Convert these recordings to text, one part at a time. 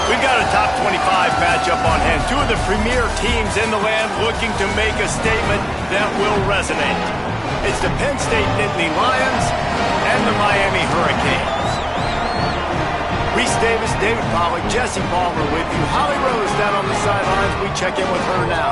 We've got a top 25 matchup on hand. Two of the premier teams in the land looking to make a statement that will resonate. It's the Penn State Nittany Lions and the Miami Hurricanes. Reese Davis, David Pollack, Jesse Palmer with you. Holly Rose down on the sidelines. We check in with her now.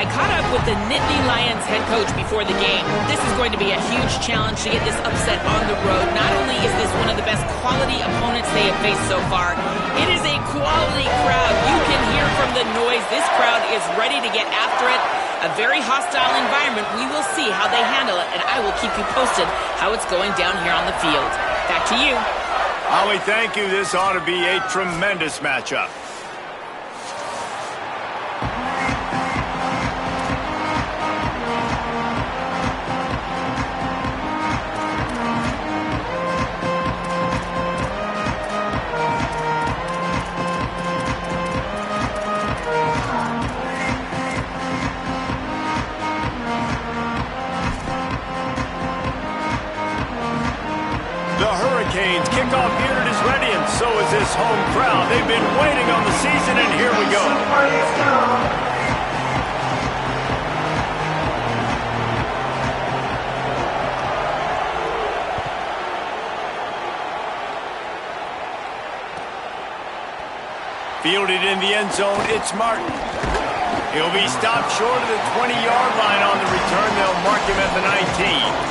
I caught up with the Nittany Lions head coach before the game. This is going to be a huge challenge to get this upset on the road. Not only is this one of the best quality opponents they have faced so far, it is a quality crowd. You can hear from the noise. This crowd is ready to get after it. A very hostile environment. We will see how they handle it, and I will keep you posted how it's going down here on the field. Back to you. Holly, thank you. This ought to be a tremendous matchup. Kickoff unit is ready, and so is this home crowd. They've been waiting on the season, and here we go. Fielded in the end zone, it's Martin. He'll be stopped short of the 20-yard line on the return. They'll mark him at the 19.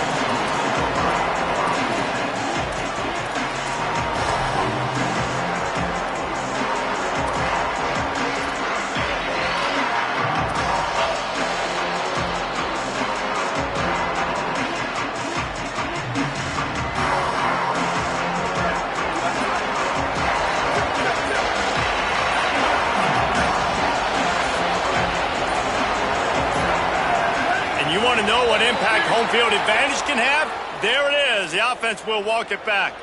To know what impact home field advantage can have? There it is. The offense will walk it back.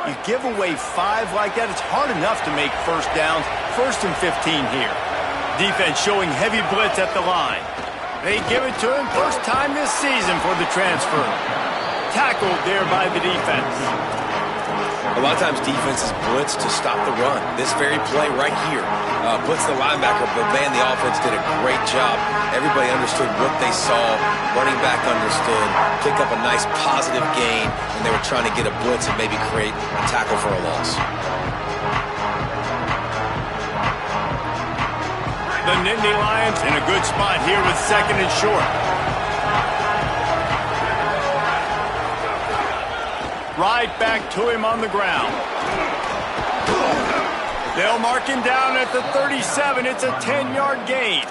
You give away 5 like that, it's hard enough to make first downs. 1st and 15 here. Defense showing heavy blitz at the line. They give it to him first time this season for the transfer. Tackled there by the defense. A lot of times defenses blitz to stop the run. This very play right here blitz the linebacker, but man, the offense did a great job. Everybody understood what they saw. Running back understood. Pick up a nice positive gain when they were trying to get a blitz and maybe create a tackle for a loss. The Nittany Lions in a good spot here with 2nd and short. Right back to him on the ground. They'll mark him down at the 37. It's a 10-yard gain.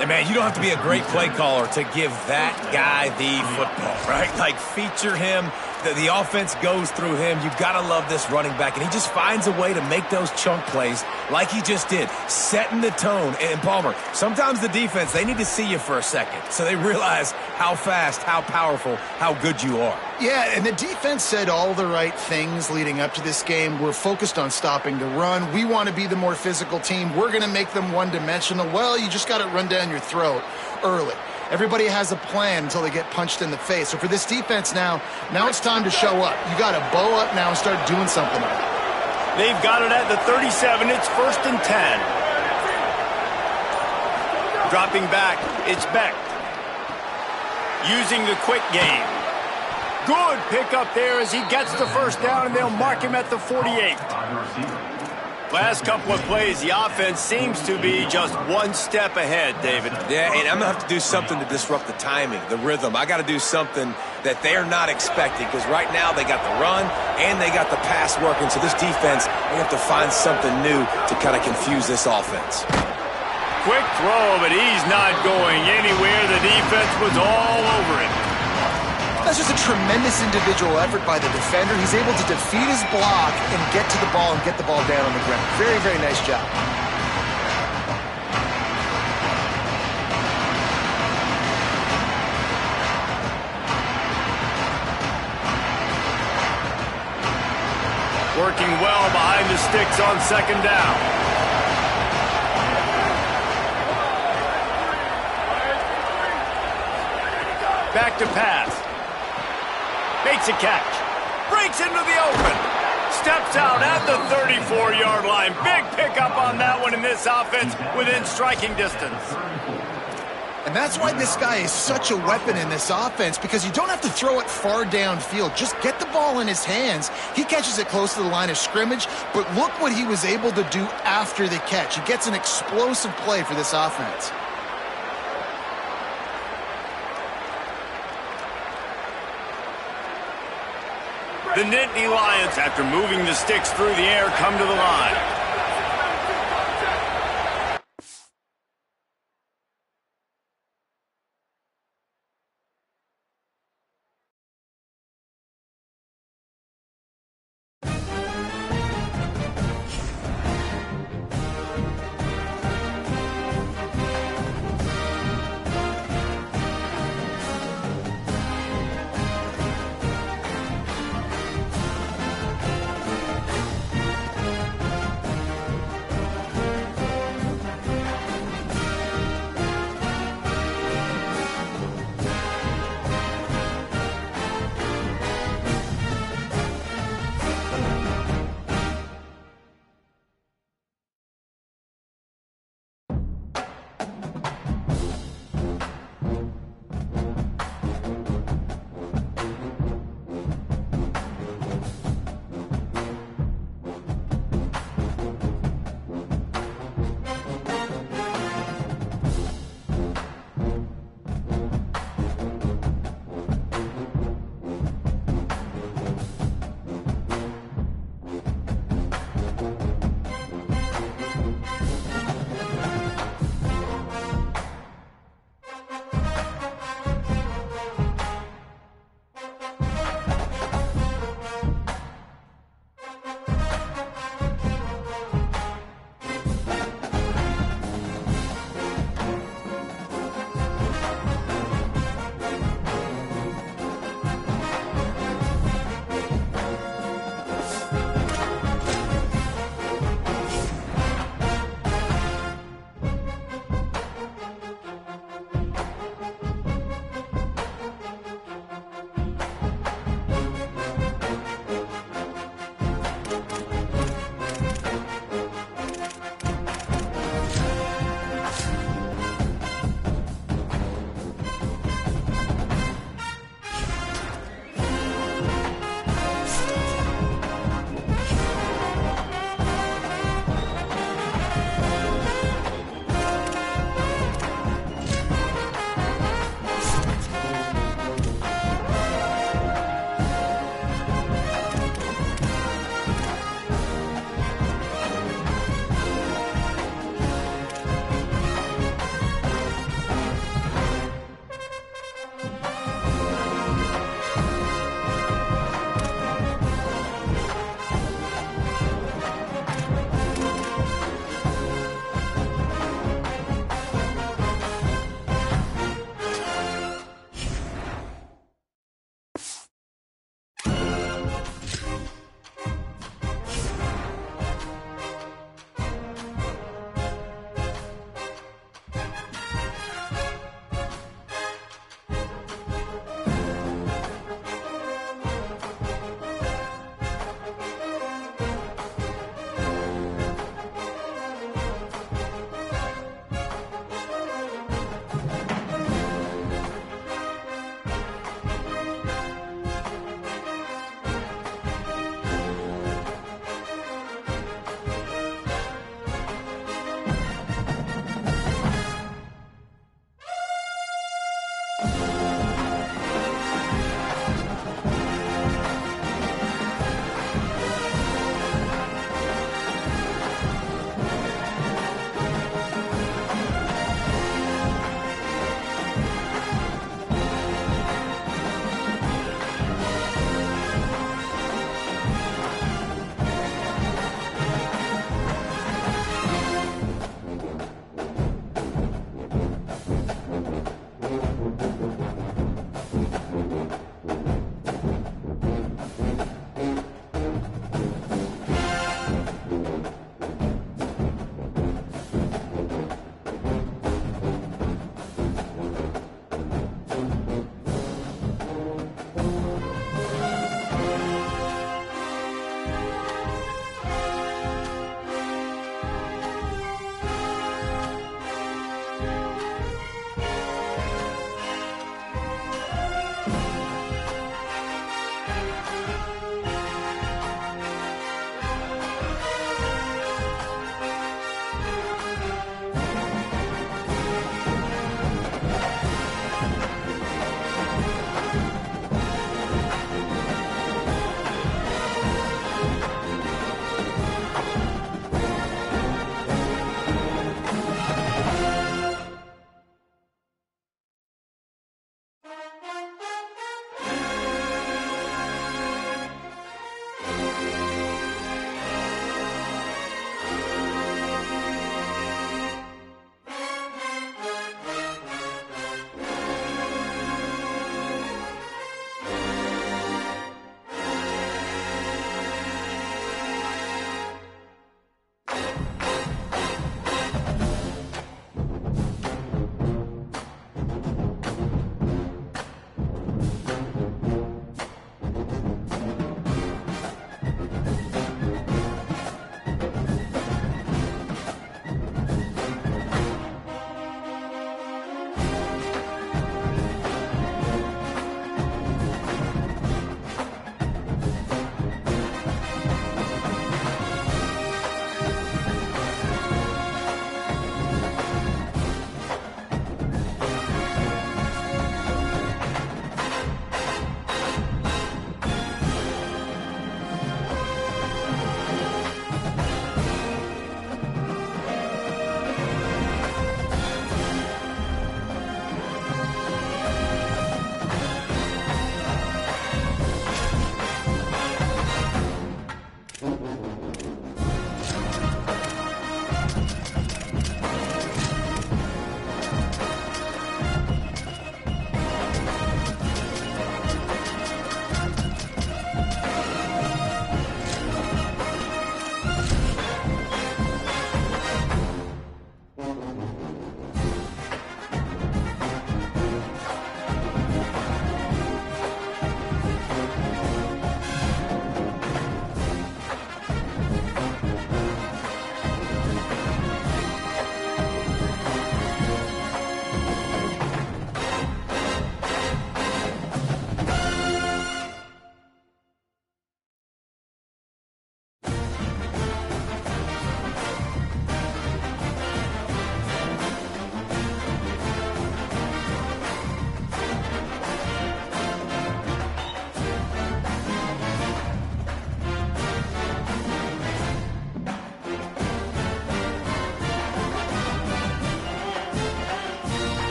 And man, you don't have to be a great play caller to give that guy the football, right? Like, feature him. The offense goes through him. You've got to love this running back. And he just finds a way to make those chunk plays like he just did, setting the tone. And Palmer, sometimes the defense, they need to see you for a second so they realize how fast, how powerful, how good you are. Yeah, and the defense said all the right things leading up to this game. We're focused on stopping the run. We want to be the more physical team. We're going to make them one-dimensional. Well, you just got to run down your throat early. Everybody has a plan until they get punched in the face. So for this defense now it's time to show up. You got to bow up now and start doing something. They've got it at the 37. It's 1st and 10. Dropping back, it's Beck. Using the quick game. Good pickup there as he gets the first down, and they'll mark him at the 48. Last couple of plays, the offense seems to be just one step ahead, David. Yeah, and I'm going to have to do something to disrupt the timing, the rhythm. I got to do something that they're not expecting, because right now they got the run and they got the pass working. So this defense, they have to find something new to kind of confuse this offense. Quick throw, but he's not going anywhere. The defense was all over it. That's just a tremendous individual effort by the defender. He's able to defeat his block and get to the ball and get the ball down on the ground. Very, very nice job. Working well behind the sticks on 2nd down. Back to pass. Makes a catch. Breaks into the open. Steps out at the 34-yard line. Big pickup on that one in this offense within striking distance. And that's why this guy is such a weapon in this offense, because you don't have to throw it far downfield. Just get the ball in his hands. He catches it close to the line of scrimmage, but look what he was able to do after the catch. He gets an explosive play for this offense. The Nittany Lions, after moving the sticks through the air, come to the line.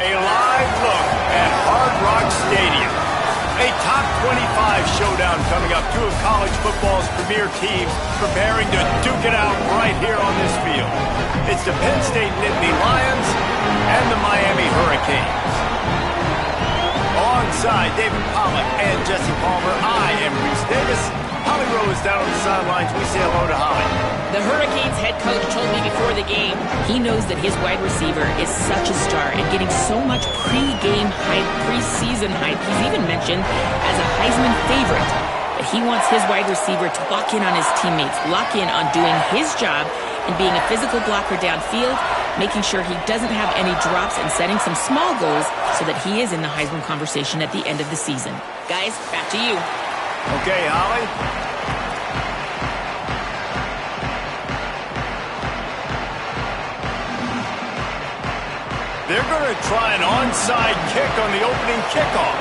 A live look at Hard Rock Stadium. A top 25 showdown coming up. Two of college football's premier teams preparing to duke it out right here on this field. It's the Penn State Nittany Lions and the Miami Hurricanes. Alongside David Pollack and Jesse Palmer, I am Reese Davis. Holly Rowe is down on the sidelines. We say hello to Holly. The Hurricanes head coach told me before the game he knows that his wide receiver is such a star and getting so much pre-game hype, preseason hype. He's even mentioned as a Heisman favorite that he wants his wide receiver to lock in on his teammates, lock in on doing his job and being a physical blocker downfield, making sure he doesn't have any drops and setting some small goals so that he is in the Heisman conversation at the end of the season. Guys, back to you. Okay, Holly. They're going to try an onside kick on the opening kickoff.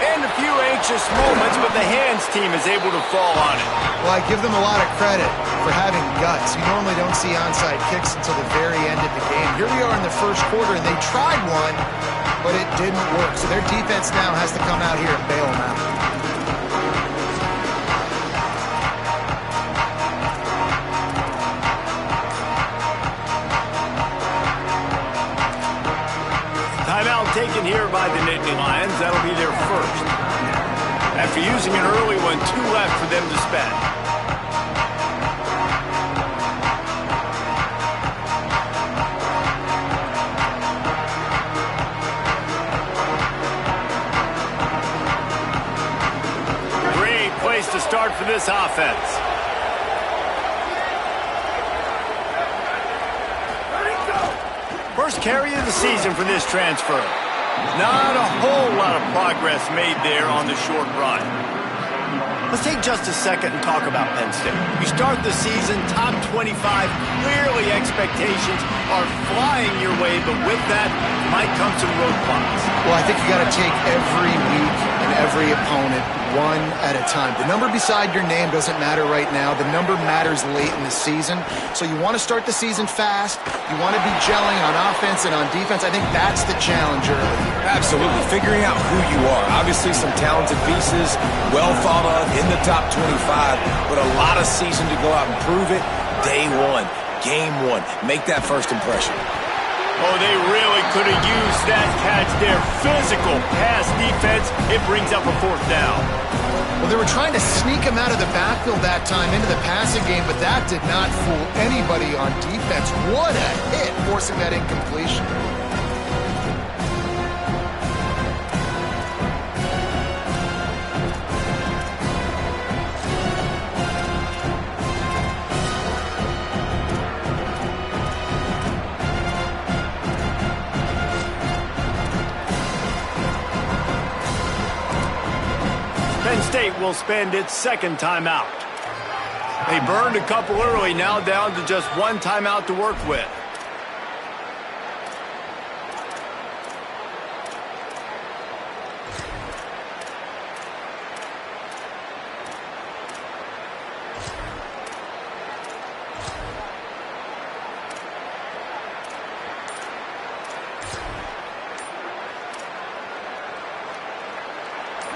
And a few anxious moments, but the hands team is able to fall on it. Well, I give them a lot of credit for having guts. You normally don't see onside kicks until the very end of the game. Here we are in the first quarter, and they tried one, but it didn't work. So their defense now has to come out here and bail them out. Taken here by the Nittany Lions. That'll be their first. After using an early one, 2 left for them to spend. first carry of the season for this transfer. Not a whole lot of progress made there on the short run. Let's take just a second and talk about Penn State. You start the season top 25. Clearly expectations are flying your way, but with that might come some roadblocks. Well, I think you got to take every week and every opponent one at a time. The number beside your name doesn't matter right now. The number matters late in the season. So you want to start the season fast. You want to be gelling on offense and on defense. I think that's the challenge early. Absolutely. Figuring out who you are. Obviously some talented pieces, well thought of in the top 25, but a lot of season to go out and prove it. Day one, game one. Make that first impression. Oh, they really could have used that catch there. Physical pass defense. It brings up a fourth down. Well, they were trying to sneak him out of the backfield that time into the passing game, but that did not fool anybody on defense. What a hit, forcing that incompletion. Penn State will spend its second timeout. They burned a couple early, now down to just one timeout to work with.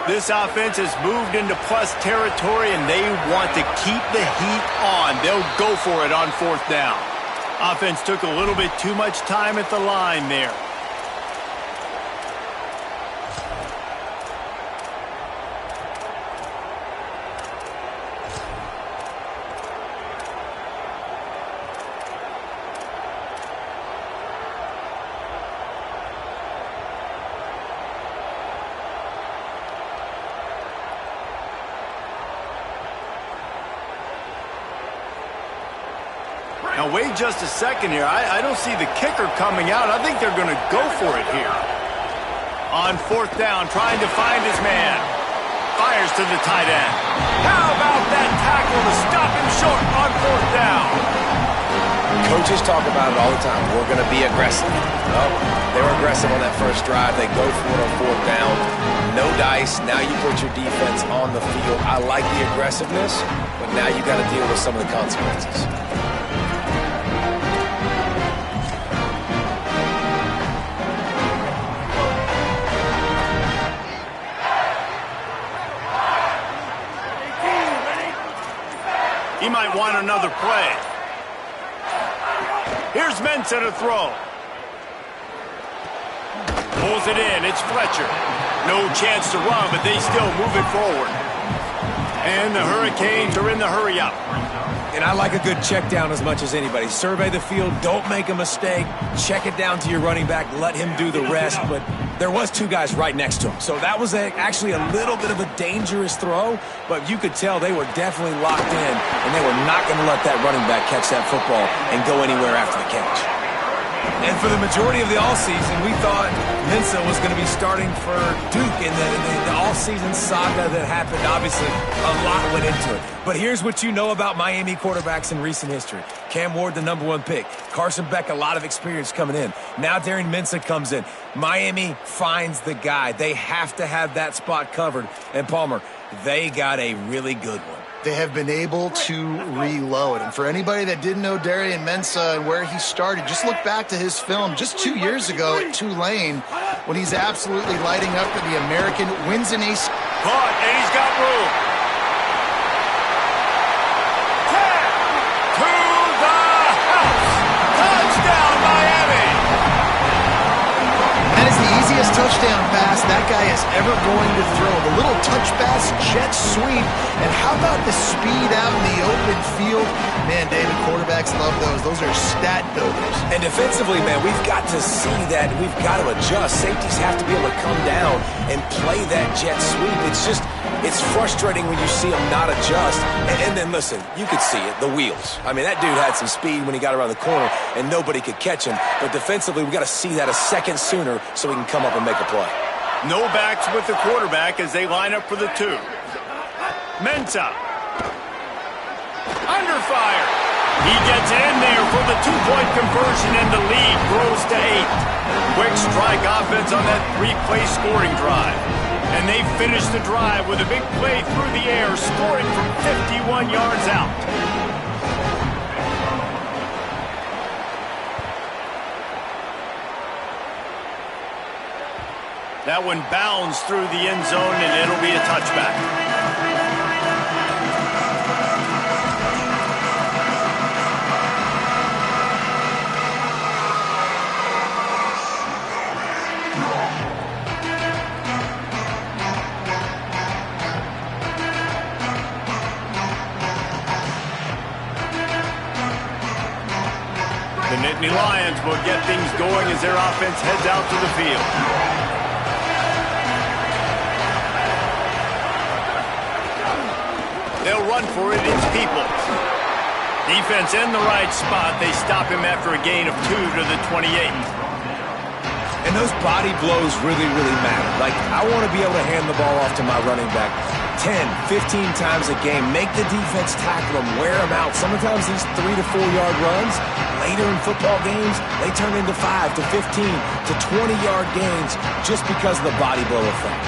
This offense has moved into plus territory, and they want to keep the heat on. They'll go for it on fourth down. Offense took a little bit too much time at the line there. Now, wait just a second here. I don't see the kicker coming out. I think they're going to go for it here. On fourth down, trying to find his man. Fires to the tight end. How about that tackle to stop him short on fourth down? Coaches talk about it all the time. We're going to be aggressive. Well, they were aggressive on that first drive. They go for it on fourth down. No dice. Now you put your defense on the field. I like the aggressiveness, but now you got to deal with some of the consequences. He might want another play. Here's Mensah to throw. Pulls it in. It's Fletcher. No chance to run, but they still move it forward. And the Hurricanes are in the hurry-up. And I like a good check down as much as anybody. Survey the field. Don't make a mistake. Check it down to your running back. Let him do the rest. But there was two guys right next to him. So that was actually a little bit of a dangerous throw. But you could tell they were definitely locked in. And they were not going to let that running back catch that football and go anywhere after the catch. And for the majority of the offseason, we thought Mensah was going to be starting for Duke in the offseason saga that happened. Obviously, a lot went into it. But here's what you know about Miami quarterbacks in recent history. Cam Ward, the #1 pick. Carson Beck, a lot of experience coming in. Now Darren Mensah comes in. Miami finds the guy. They have to have that spot covered. And Palmer, they got a really good one. They have been able to reload. And for anybody that didn't know Darren Mensah and where he started, just look back to his film just 2 years ago at Tulane when he's absolutely lighting up for the American, wins an AC. Caught, and he's got room. To the house. Touchdown, Miami. That is the easiest touchdown pass that guy is ever going to throw. The little touch pass, jet sweep, and how about the speed out in the open field? Man, David, quarterbacks love those. Those are stat builders. And defensively, man, we've got to see that. We've got to adjust. Safeties have to be able to come down and play that jet sweep. It's frustrating when you see them not adjust. And then, listen, you could see it, the wheels. I mean, that dude had some speed when he got around the corner, and nobody could catch him. But defensively, we've got to see that a second sooner so we can come up and make a play. No backs with the quarterback as they line up for the 2. Mensah. Under fire. He gets in there for the 2-point conversion, and the lead grows to 8. Quick strike offense on that 3-play scoring drive. And they finish the drive with a big play through the air, scoring from 51 yards out. That one bounds through the end zone, and it'll be a touchback. The Nittany Lions will get things going as their offense heads out to the field. They'll run for it. It's Peoples. Defense in the right spot. They stop him after a gain of 2 to the 28. And those body blows really, really matter. Like, I want to be able to hand the ball off to my running back 10, 15 times a game. Make the defense tackle them, wear them out. Sometimes these 3 to 4 yard runs, later in football games, they turn into 5 to 15 to 20-yard gains just because of the body blow effect.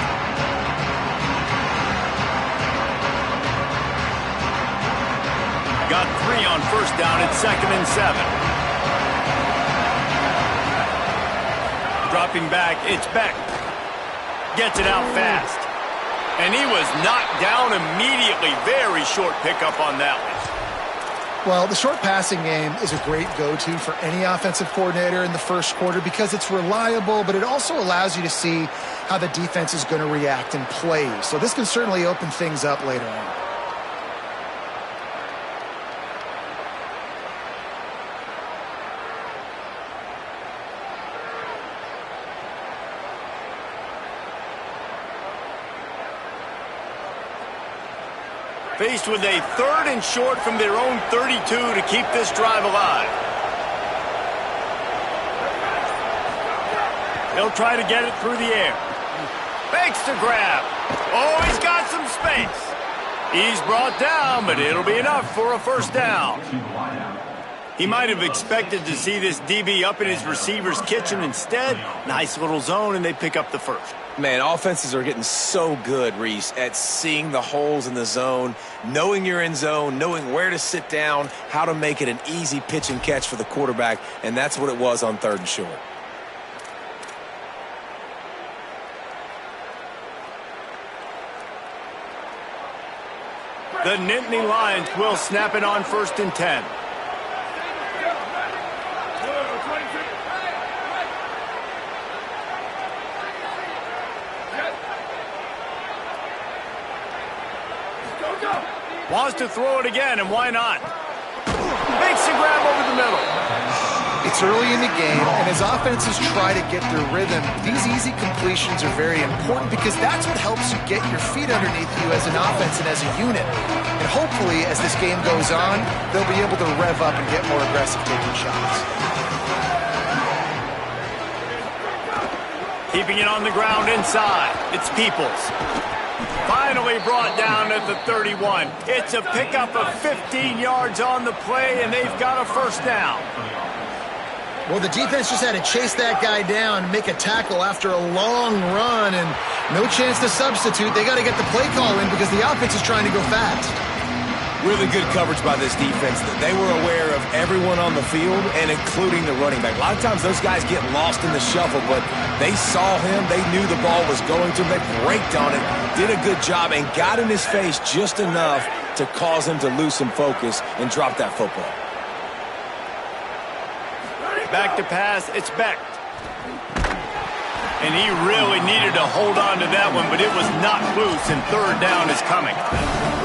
Got 3 on first down. It's 2nd and 7. Dropping back, it's Beck. Gets it out fast. And he was knocked down immediately. Very short pickup on that one. Well, the short passing game is a great go-to for any offensive coordinator in the first quarter because it's reliable, but it also allows you to see how the defense is going to react and play. So this can certainly open things up later on. Faced with a 3rd and short from their own 32 to keep this drive alive. They'll try to get it through the air. Fakes to grab. Oh, he's got some space. He's brought down, but it'll be enough for a first down. He might have expected to see this DB up in his receiver's kitchen. Instead, nice little zone, and they pick up the first. Man, offenses are getting so good, Reese, at seeing the holes in the zone, knowing you're in zone, knowing where to sit down, how to make it an easy pitch and catch for the quarterback, and that's what it was on 3rd and short. The Nittany Lions will snap it on 1st and 10. Wants to throw it again, and why not? Makes a grab over the middle. It's early in the game, and as offenses try to get their rhythm, these easy completions are very important because that's what helps you get your feet underneath you as an offense and as a unit. And hopefully, as this game goes on, they'll be able to rev up and get more aggressive taking shots. Keeping it on the ground inside. It's Peoples. Finally brought down at the 31. It's a pickup of 15 yards on the play, and they've got a first down. Well, the defense just had to chase that guy down and make a tackle after a long run, and no chance to substitute. They got to get the play call in because the offense is trying to go fast. Really good coverage by this defense. They were aware of everyone on the field and including the running back. A lot of times those guys get lost in the shuffle, but they saw him. They knew the ball was going to. They braked on it, did a good job, and got in his face just enough to cause him to lose some focus and drop that football. Back to pass, it's Beck. And he really needed to hold on to that one, but it was knocked loose, and 3rd down is coming.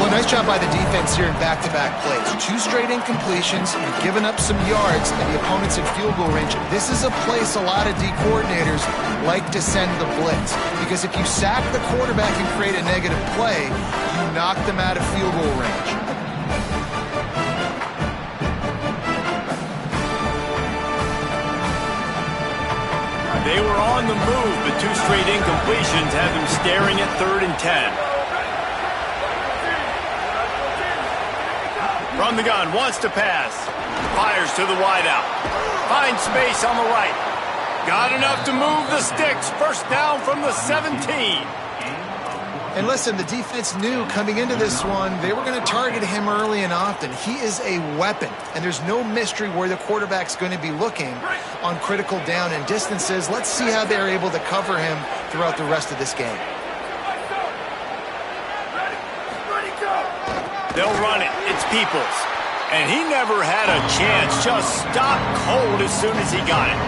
Well, nice job by the defense here in back-to-back plays. 2 straight incompletions, you've given up some yards, and the opponent's in field goal range. This is a place a lot of D coordinators like to send the blitz, because if you sack the quarterback and create a negative play, you knock them out of field goal range. They were on the move, but 2 straight incompletions have them staring at 3rd and 10. From the gun, wants to pass. Fires to the wideout. Finds space on the right. Got enough to move the sticks. First down from the 17. And listen, the defense knew coming into this one, they were going to target him early and often. He is a weapon, and there's no mystery where the quarterback's going to be looking on critical down and distances. Let's see how they're able to cover him throughout the rest of this game. They'll run it. It's Peoples. And he never had a chance. Just stopped cold as soon as he got it.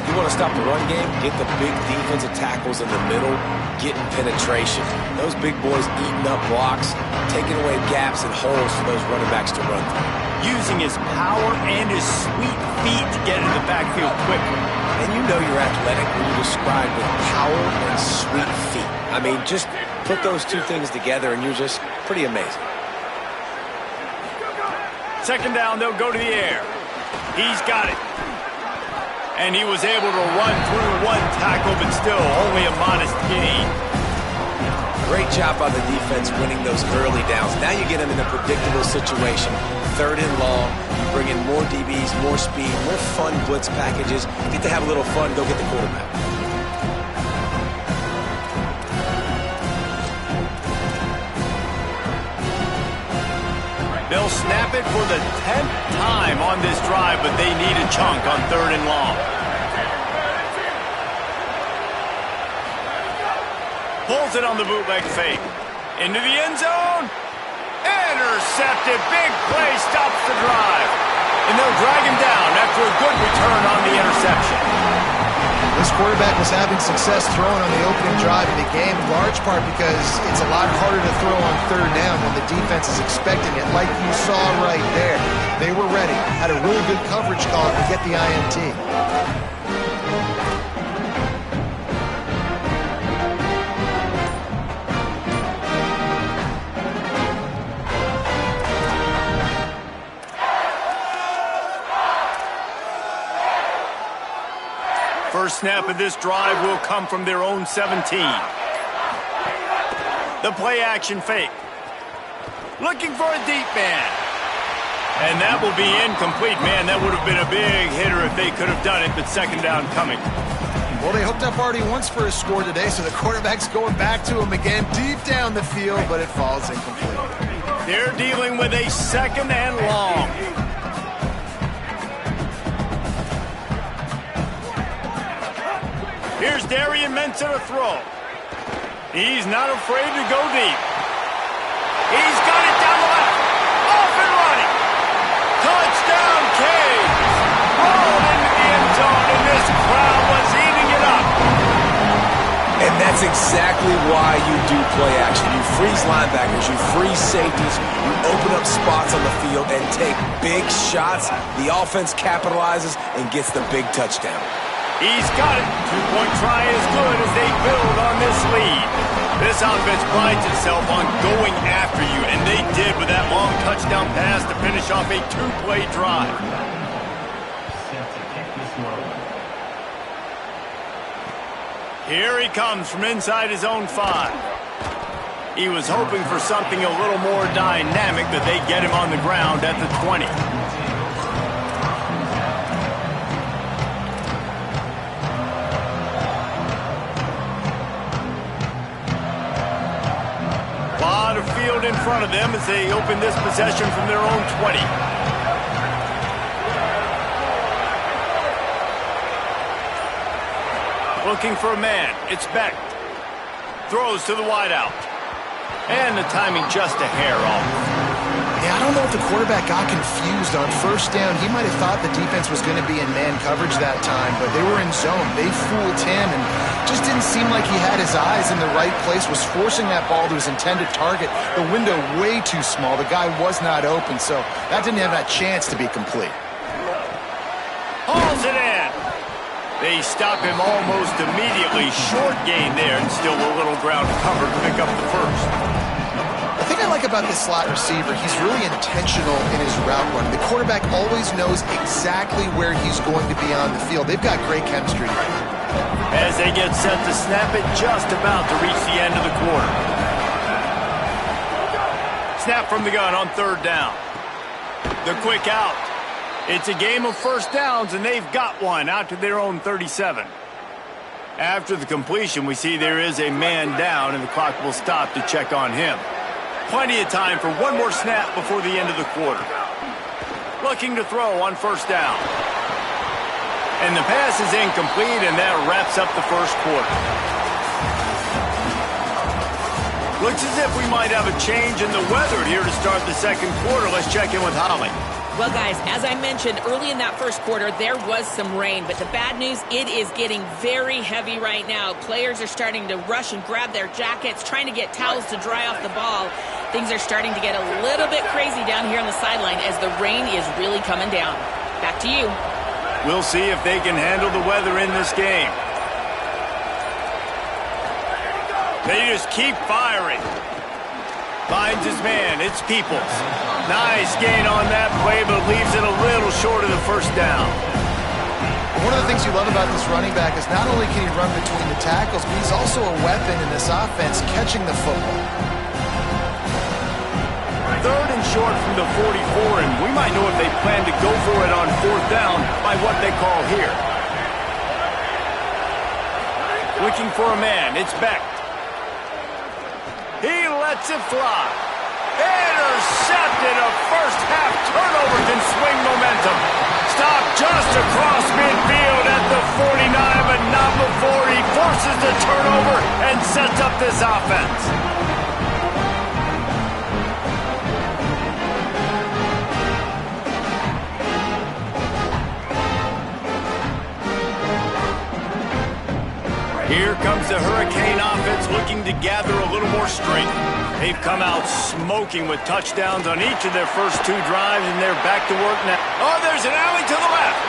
You want to stop the run game? Get the big defensive tackles in the middle, getting penetration. Those big boys eating up blocks, taking away gaps and holes for those running backs to run through. Using his power and his sweet feet to get in the backfield quickly. And you know you're athletic when you describe with power and sweet feet. I mean, just put those 2 things together and you're just pretty amazing. Second down, they'll go to the air. He's got it. And he was able to run through 1 tackle, but still only a modest gain. Great job by the defense winning those early downs. Now you get them in a predictable situation. 3rd and long. You bring in more DBs, more speed, more fun blitz packages. You get to have a little fun, go get the quarterback. They'll snap it for the 10th time on this drive, but they need a chunk on 3rd and long. Pulls it on the bootleg fake. Into the end zone. Intercepted. Big play stops the drive. And they'll drag him down after a good return on the interception. This quarterback was having success throwing on the opening drive of the game, in large part because it's a lot harder to throw on 3rd down when the defense is expecting it, like you saw right there. They were ready, had a really good coverage call to get the INT. First snap of this drive will come from their own 17. The play action fake. Looking for a deep man. And that will be incomplete. Man, that would have been a big hitter if they could have done it, but second down coming. Well, they hooked up already once for a score today, so the quarterback's going back to him again deep down the field, but it falls incomplete. They're dealing with a 2nd and long. Here's Darian Mensah to throw. He's not afraid to go deep. He's got it down the left. Off and running. Touchdown, Cage. Rolled into the end zone, and this crowd was eating it up. And that's exactly why you do play action. You freeze linebackers, you freeze safeties, you open up spots on the field and take big shots. The offense capitalizes and gets the big touchdown. He's got it. 2-point try is good as they build on this lead. This offense prides itself on going after you, and they did with that long touchdown pass to finish off a 2-play drive. Here he comes from inside his own 5. He was hoping for something a little more dynamic, but they get him on the ground at the 20. Field in front of them as they open this possession from their own 20. Looking for a man. It's Beck. Throws to the wideout. And the timing just a hair off. Yeah, I don't know if the quarterback got confused on first down. He might have thought the defense was going to be in man coverage that time, but they were in zone. They fooled him and just didn't seem like he had his eyes in the right place, was forcing that ball to his intended target. The window way too small. The guy was not open, so that didn't have that chance to be complete. Hauls it in. They stop him almost immediately. Short gain there and still a little ground covered to pick up the first. The thing I like about this slot receiver, he's really intentional in his route running. The quarterback always knows exactly where he's going to be on the field. They've got great chemistry together. As they get set to snap it, just about to reach the end of the quarter. Snap from the gun on third down. The quick out. It's a game of first downs, and they've got one out to their own 37. After the completion, we see there is a man down, and the clock will stop to check on him. Plenty of time for one more snap before the end of the quarter. Looking to throw on first down. And the pass is incomplete, and that wraps up the first quarter. Looks as if we might have a change in the weather here to start the second quarter. Let's check in with Holly. Well, guys, as I mentioned early in that first quarter, there was some rain, but the bad news, it is getting very heavy right now. Players are starting to rush and grab their jackets, trying to get towels to dry off the ball. Things are starting to get a little bit crazy down here on the sideline as the rain is really coming down. Back to you. We'll see if they can handle the weather in this game. They just keep firing. Finds his man. It's Peoples. Nice gain on that play, but leaves it a little short of the first down. One of the things you love about this running back is not only can he run between the tackles, but he's also a weapon in this offense catching the football. Third and short from the 44, and we might know if they plan to go for it on fourth down by what they call here. Looking for a man. It's Beck. He lets it fly. Intercepted. A first half turnover can swing momentum. Stopped just across midfield at the 49, but not before he forces the turnover and sets up this offense. Here comes the Hurricane offense looking to gather a little more strength. They've come out smoking with touchdowns on each of their first two drives, and they're back to work now. Oh, there's an alley to the left.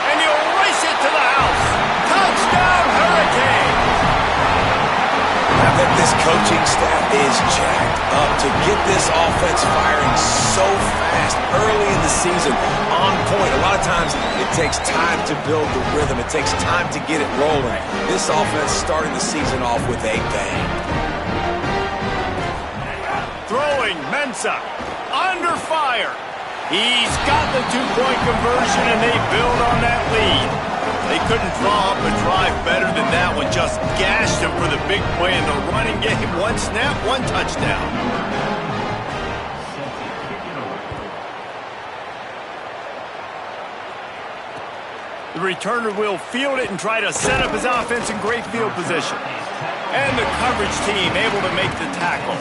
And he'll race it to the house. Touchdown, Hurricane! I bet this coaching staff is jacked up to get this offense firing so fast early in the season, on point. A lot of times it takes time to build the rhythm. It takes time to get it rolling. This offense starting the season off with a bang. Throwing, Mensah, under fire. He's got the two-point conversion, and they build on that lead. They couldn't draw up a drive better than that one. Just gashed him for the big play in the running game. One snap, one touchdown. The returner will field it and try to set up his offense in great field position. And the coverage team able to make the tackle.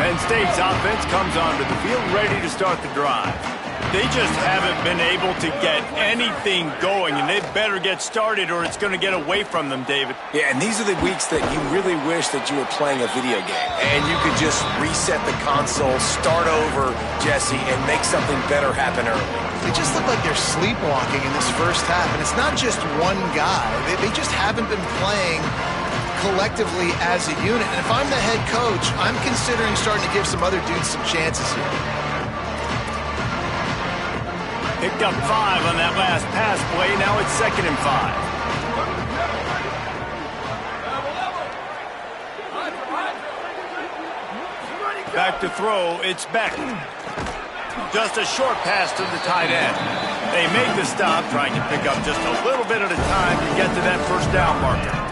Penn State's offense comes onto the field ready to start the drive. They just haven't been able to get anything going, and they better get started or it's going to get away from them, David. Yeah, and these are the weeks that you really wish that you were playing a video game and you could just reset the console, start over, Jesse, and make something better happen early. They just look like they're sleepwalking in this first half, and it's not just one guy. They just haven't been playing collectively as a unit. And if I'm the head coach, I'm considering starting to give some other dudes some chances here. Picked up 5 on that last pass play. Now it's 2nd and 5. Back to throw. It's Beck. Just a short pass to the tight end. They make the stop, trying to pick up just a little bit at a time to get to that first down marker.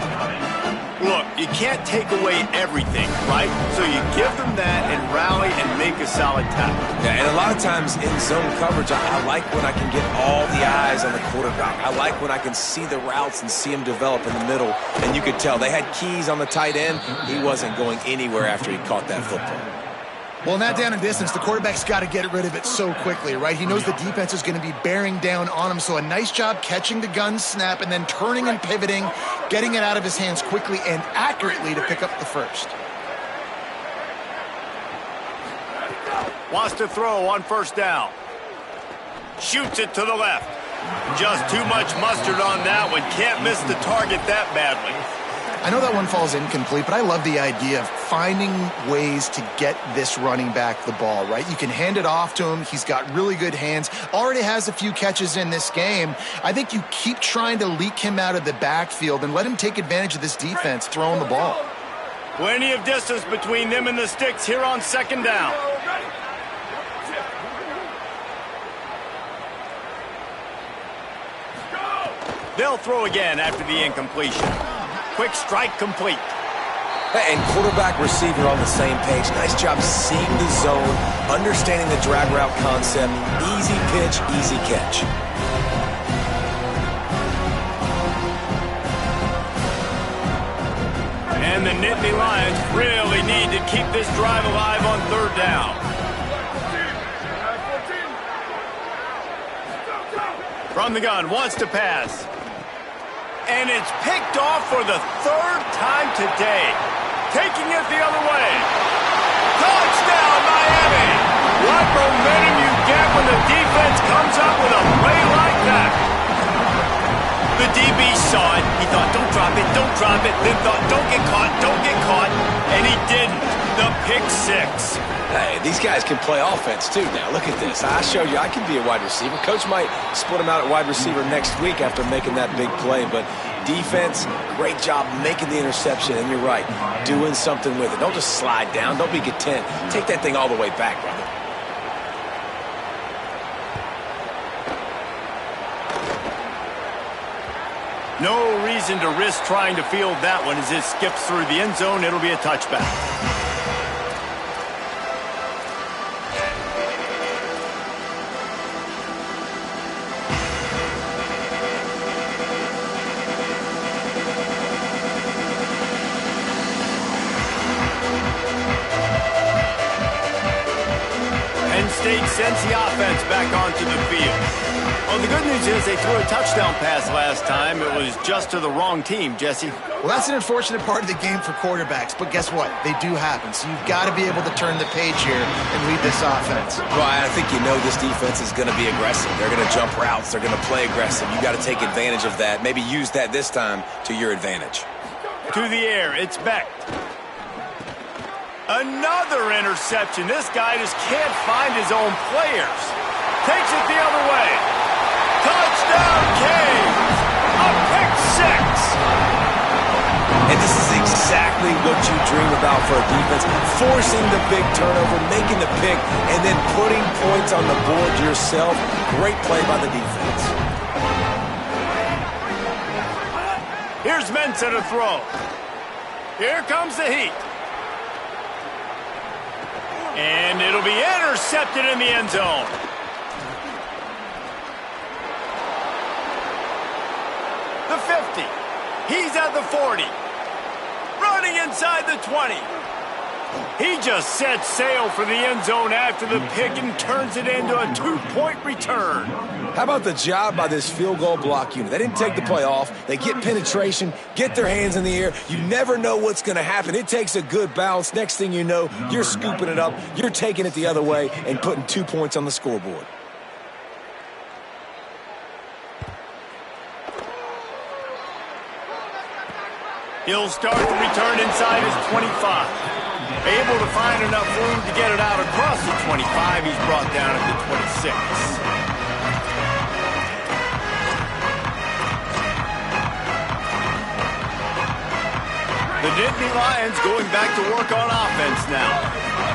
Look, you can't take away everything, right? So you give them that and rally and make a solid tackle. Yeah, and a lot of times in zone coverage, I like when I can get all the eyes on the quarterback. I like when I can see the routes and see him develop in the middle. And you could tell they had keys on the tight end. He wasn't going anywhere after he caught that football. Well, in that down and distance, the quarterback's got to get rid of it so quickly, right? He knows the defense is going to be bearing down on him, so a nice job catching the gun snap and then turning and pivoting, getting it out of his hands quickly and accurately to pick up the first. Wants to throw on first down. Shoots it to the left. Just too much mustard on that one. Can't miss the target that badly. I know that one falls incomplete, but I love the idea of finding ways to get this running back the ball, right? You can hand it off to him. He's got really good hands. Already has a few catches in this game. I think you keep trying to leak him out of the backfield and let him take advantage of this defense throwing the ball. Plenty of distance between them and the sticks here on second down. They'll throw again after the incompletion. Quick strike complete. And quarterback, receiver on the same page. Nice job seeing the zone, understanding the drag route concept. Easy pitch, easy catch. And the Nittany Lions really need to keep this drive alive on third down. From the gun, wants to pass. And it's picked off for the third time today. Taking it the other way. Touchdown, Miami! What momentum you get when the defense comes up with a play like that. The DB saw it. He thought, don't drop it, don't drop it. Then thought, don't get caught, don't get caught. And he didn't. The pick six. Hey, these guys can play offense too now. Look at this. I showed you I can be a wide receiver. Coach might split him out at wide receiver next week after making that big play. But defense, great job making the interception. And you're right, doing something with it. Don't just slide down. Don't be content. Take that thing all the way back, brother. No reason to risk trying to field that one as it skips through the end zone. It'll be a touchback. State sends the offense back onto the field. Well, the good news is they threw a touchdown pass last time. It was just to the wrong team, Jesse. Well, that's an unfortunate part of the game for quarterbacks, but guess what? They do happen, so you've got to be able to turn the page here and lead this offense. Well, I think you know this defense is going to be aggressive. They're going to jump routes. They're going to play aggressive. You got to take advantage of that. Maybe use that this time to your advantage. To the air, it's Beck. Another interception. This guy just can't find his own players. Takes it the other way. Touchdown, Canes! A pick six! And this is exactly what you dream about for a defense. Forcing the big turnover, making the pick, and then putting points on the board yourself. Great play by the defense. Here's Mensah to throw. Here comes the heat. And it'll be intercepted in the end zone. The 50. He's at the 40. Running inside the 20. He just sets sail for the end zone after the pick and turns it into a two-point return. How about the job by this field goal block unit? They didn't take the play off. They get penetration, get their hands in the air. You never know what's going to happen. It takes a good bounce. Next thing you know, you're scooping it up. You're taking it the other way and putting 2 points on the scoreboard. He'll start the return inside his 25. Able to find enough room to get it out across the 25. He's brought down at the 26. The Nittany Lions going back to work on offense now.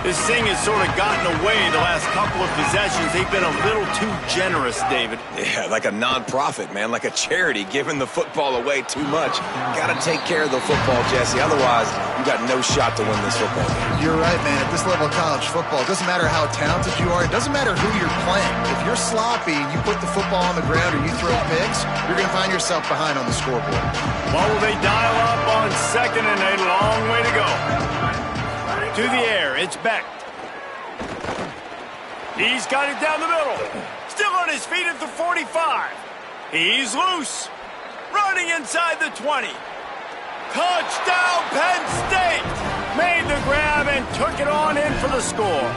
This thing has sort of gotten away the last couple of possessions. They've been a little too generous, David. Yeah, like a non-profit, man, like a charity, giving the football away too much. Got to take care of the football, Jesse. Otherwise, you got no shot to win this football game. You're right, man. At this level of college football, it doesn't matter how talented you are. It doesn't matter who you're playing. If you're sloppy, you put the football on the ground or you throw picks, you're going to find yourself behind on the scoreboard. What will they dial up on second and a long way to go? To the air, it's Beck. He's got it down the middle. Still on his feet at the 45. He's loose. Running inside the 20. Touchdown, Penn State! Made the grab and took it on in for the score.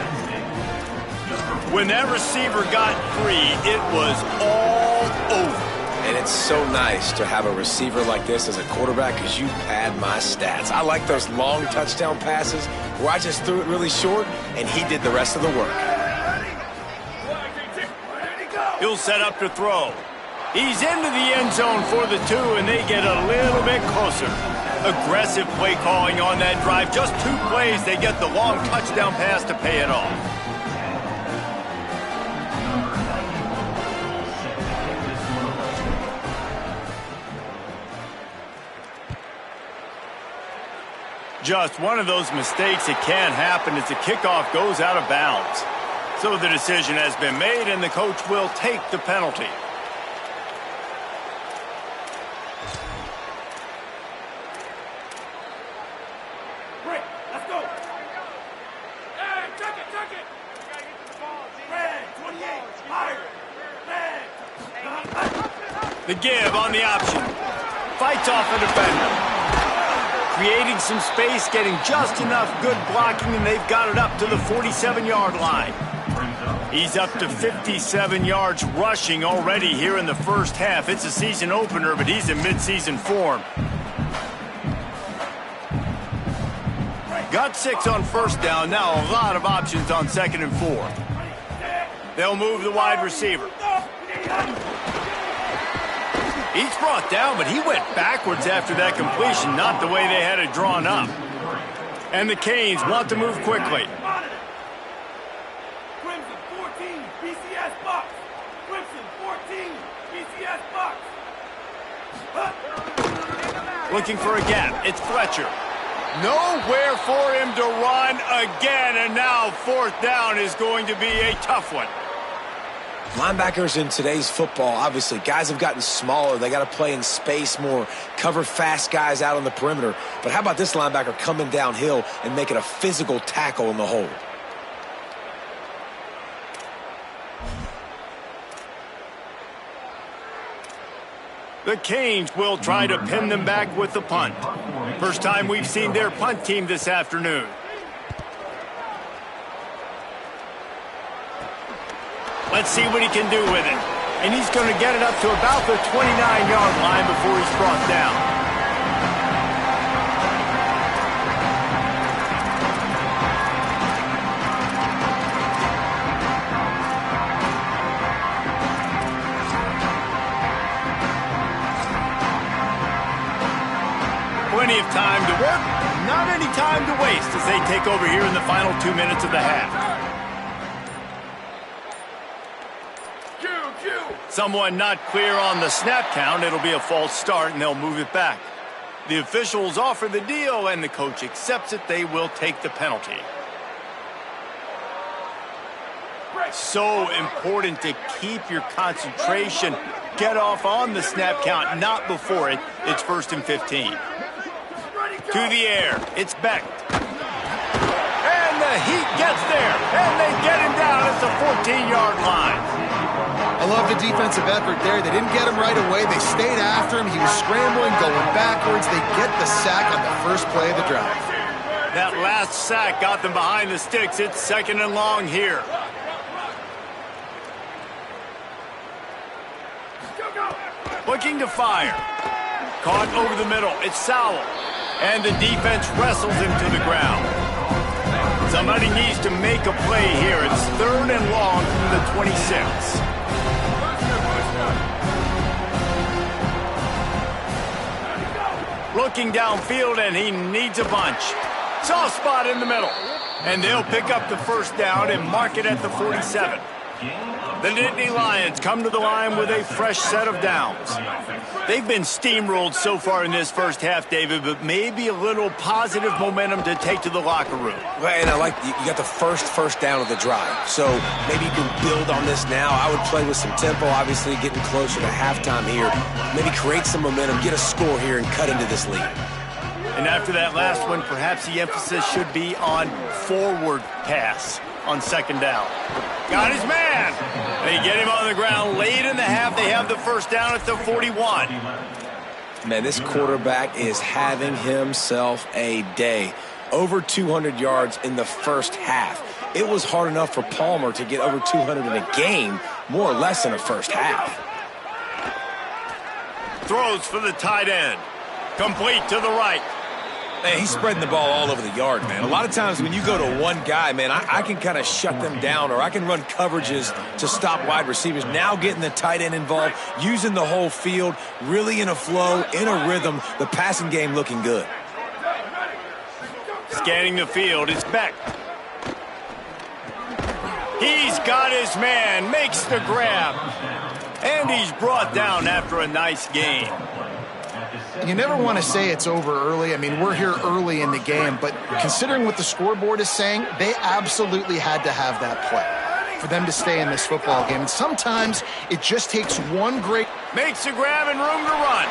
When that receiver got free, it was all over. And it's so nice to have a receiver like this as a quarterback because you pad my stats. I like those long touchdown passes where I just threw it really short and he did the rest of the work. He'll set up to throw. He's into the end zone for the 2, and they get a little bit closer. Aggressive play calling on that drive. Just 2 plays, they get the long touchdown pass to pay it off. Just one of those mistakes that can happen as the kickoff goes out of bounds. So the decision has been made, and the coach will take the penalty. Break. Let's go. Hey, check it. Red, 28, higher. Red. The give on the option. Fights off a defender. Creating some space, getting just enough good blocking, and they've got it up to the 47-yard line. He's up to 57 yards rushing already here in the first half. It's a season opener, but he's in midseason form. Got 6 on first down. Now a lot of options on 2nd and 4. They'll move the wide receiver. He's brought down, but he went backwards after that completion, not the way they had it drawn up. And the Canes want to move quickly. Crimson 14, BCS box. Crimson 14, BCS box. Looking for a gap. It's Fletcher. Nowhere for him to run again, and now 4th down is going to be a tough one. Linebackers in today's football, obviously, guys have gotten smaller. They got to play in space more, cover fast guys out on the perimeter. But how about this linebacker coming downhill and making a physical tackle in the hole? The Canes will try to pin them back with the punt. First time we've seen their punt team this afternoon. Let's see what he can do with it. And he's going to get it up to about the 29-yard line before he's brought down. Plenty of time to work, not any time to waste as they take over here in the final 2 minutes of the half. Someone not clear on the snap count. It'll be a false start, and they'll move it back. The officials offer the deal, and the coach accepts it. They will take the penalty. So important to keep your concentration. Get off on the snap count, not before it. It's 1st and 15. To the air. It's Beck. And the heat gets there, and they get him down at the 14-yard line. I love the defensive effort there. They didn't get him right away. They stayed after him. He was scrambling, going backwards. They get the sack on the first play of the drive. That last sack got them behind the sticks. It's 2nd and long here. Looking to fire. Caught over the middle. It's Sowell. And the defense wrestles him to the ground. Somebody needs to make a play here. It's 3rd and long from the 26. Looking downfield, and he needs a bunch. Soft spot in the middle. And they'll pick up the first down and mark it at the 47. The Nittany Lions come to the line with a fresh set of downs. They've been steamrolled so far in this first half, David, but maybe a little positive momentum to take to the locker room. Well, and I like you got the first down of the drive. So maybe you can build on this now. I would play with some tempo, obviously getting closer to halftime here. Maybe create some momentum, get a score here, and cut into this lead. And after that last one, perhaps the emphasis should be on forward pass on second down. Got his man. They get him on the ground late in the half. They have the first down at the 41. Man, this quarterback is having himself a day. Over 200 yards in the first half. It was hard enough for Palmer to get over 200 in a game, more or less in the first half. Throws for the tight end. Complete to the right. Man, he's spreading the ball all over the yard, man. A lot of times when you go to one guy, man, I can kind of shut them down, or I can run coverages to stop wide receivers. Now getting the tight end involved, using the whole field, really in a flow, in a rhythm, the passing game looking good. Scanning the field, it's Beck. He's got his man, makes the grab. And he's brought down after a nice game. You never want to say it's over early. I mean, we're here early in the game, but considering what the scoreboard is saying, they absolutely had to have that play for them to stay in this football game. And sometimes it just takes one great... Makes a grab and room to run.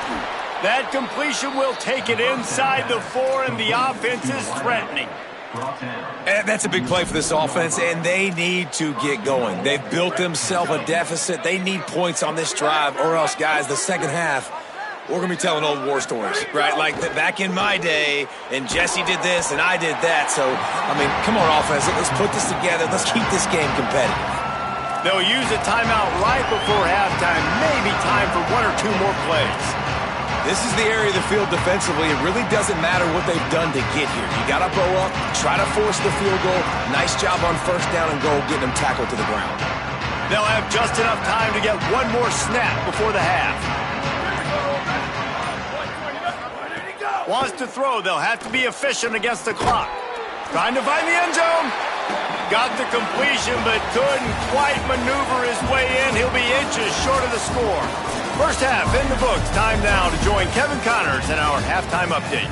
That completion will take it inside the 4, and the offense is threatening. And that's a big play for this offense, and they need to get going. They've built themselves a deficit. They need points on this drive, or else, guys, the second half, we're going to be telling old war stories, right? Like back in my day, and Jesse did this, and I did that. So, I mean, come on, offense. Let's put this together. Let's keep this game competitive. They'll use a timeout right before halftime. Maybe time for 1 or 2 more plays. This is the area of the field defensively. It really doesn't matter what they've done to get here. You got to bow up, try to force the field goal. Nice job on first down and goal, getting them tackled to the ground. They'll have just enough time to get one more snap before the half. Wants to throw. They'll have to be efficient against the clock. Trying to find the end zone. Got the completion, but couldn't quite maneuver his way in. He'll be inches short of the score. First half in the books. Time now to join Kevin Connors in our halftime update.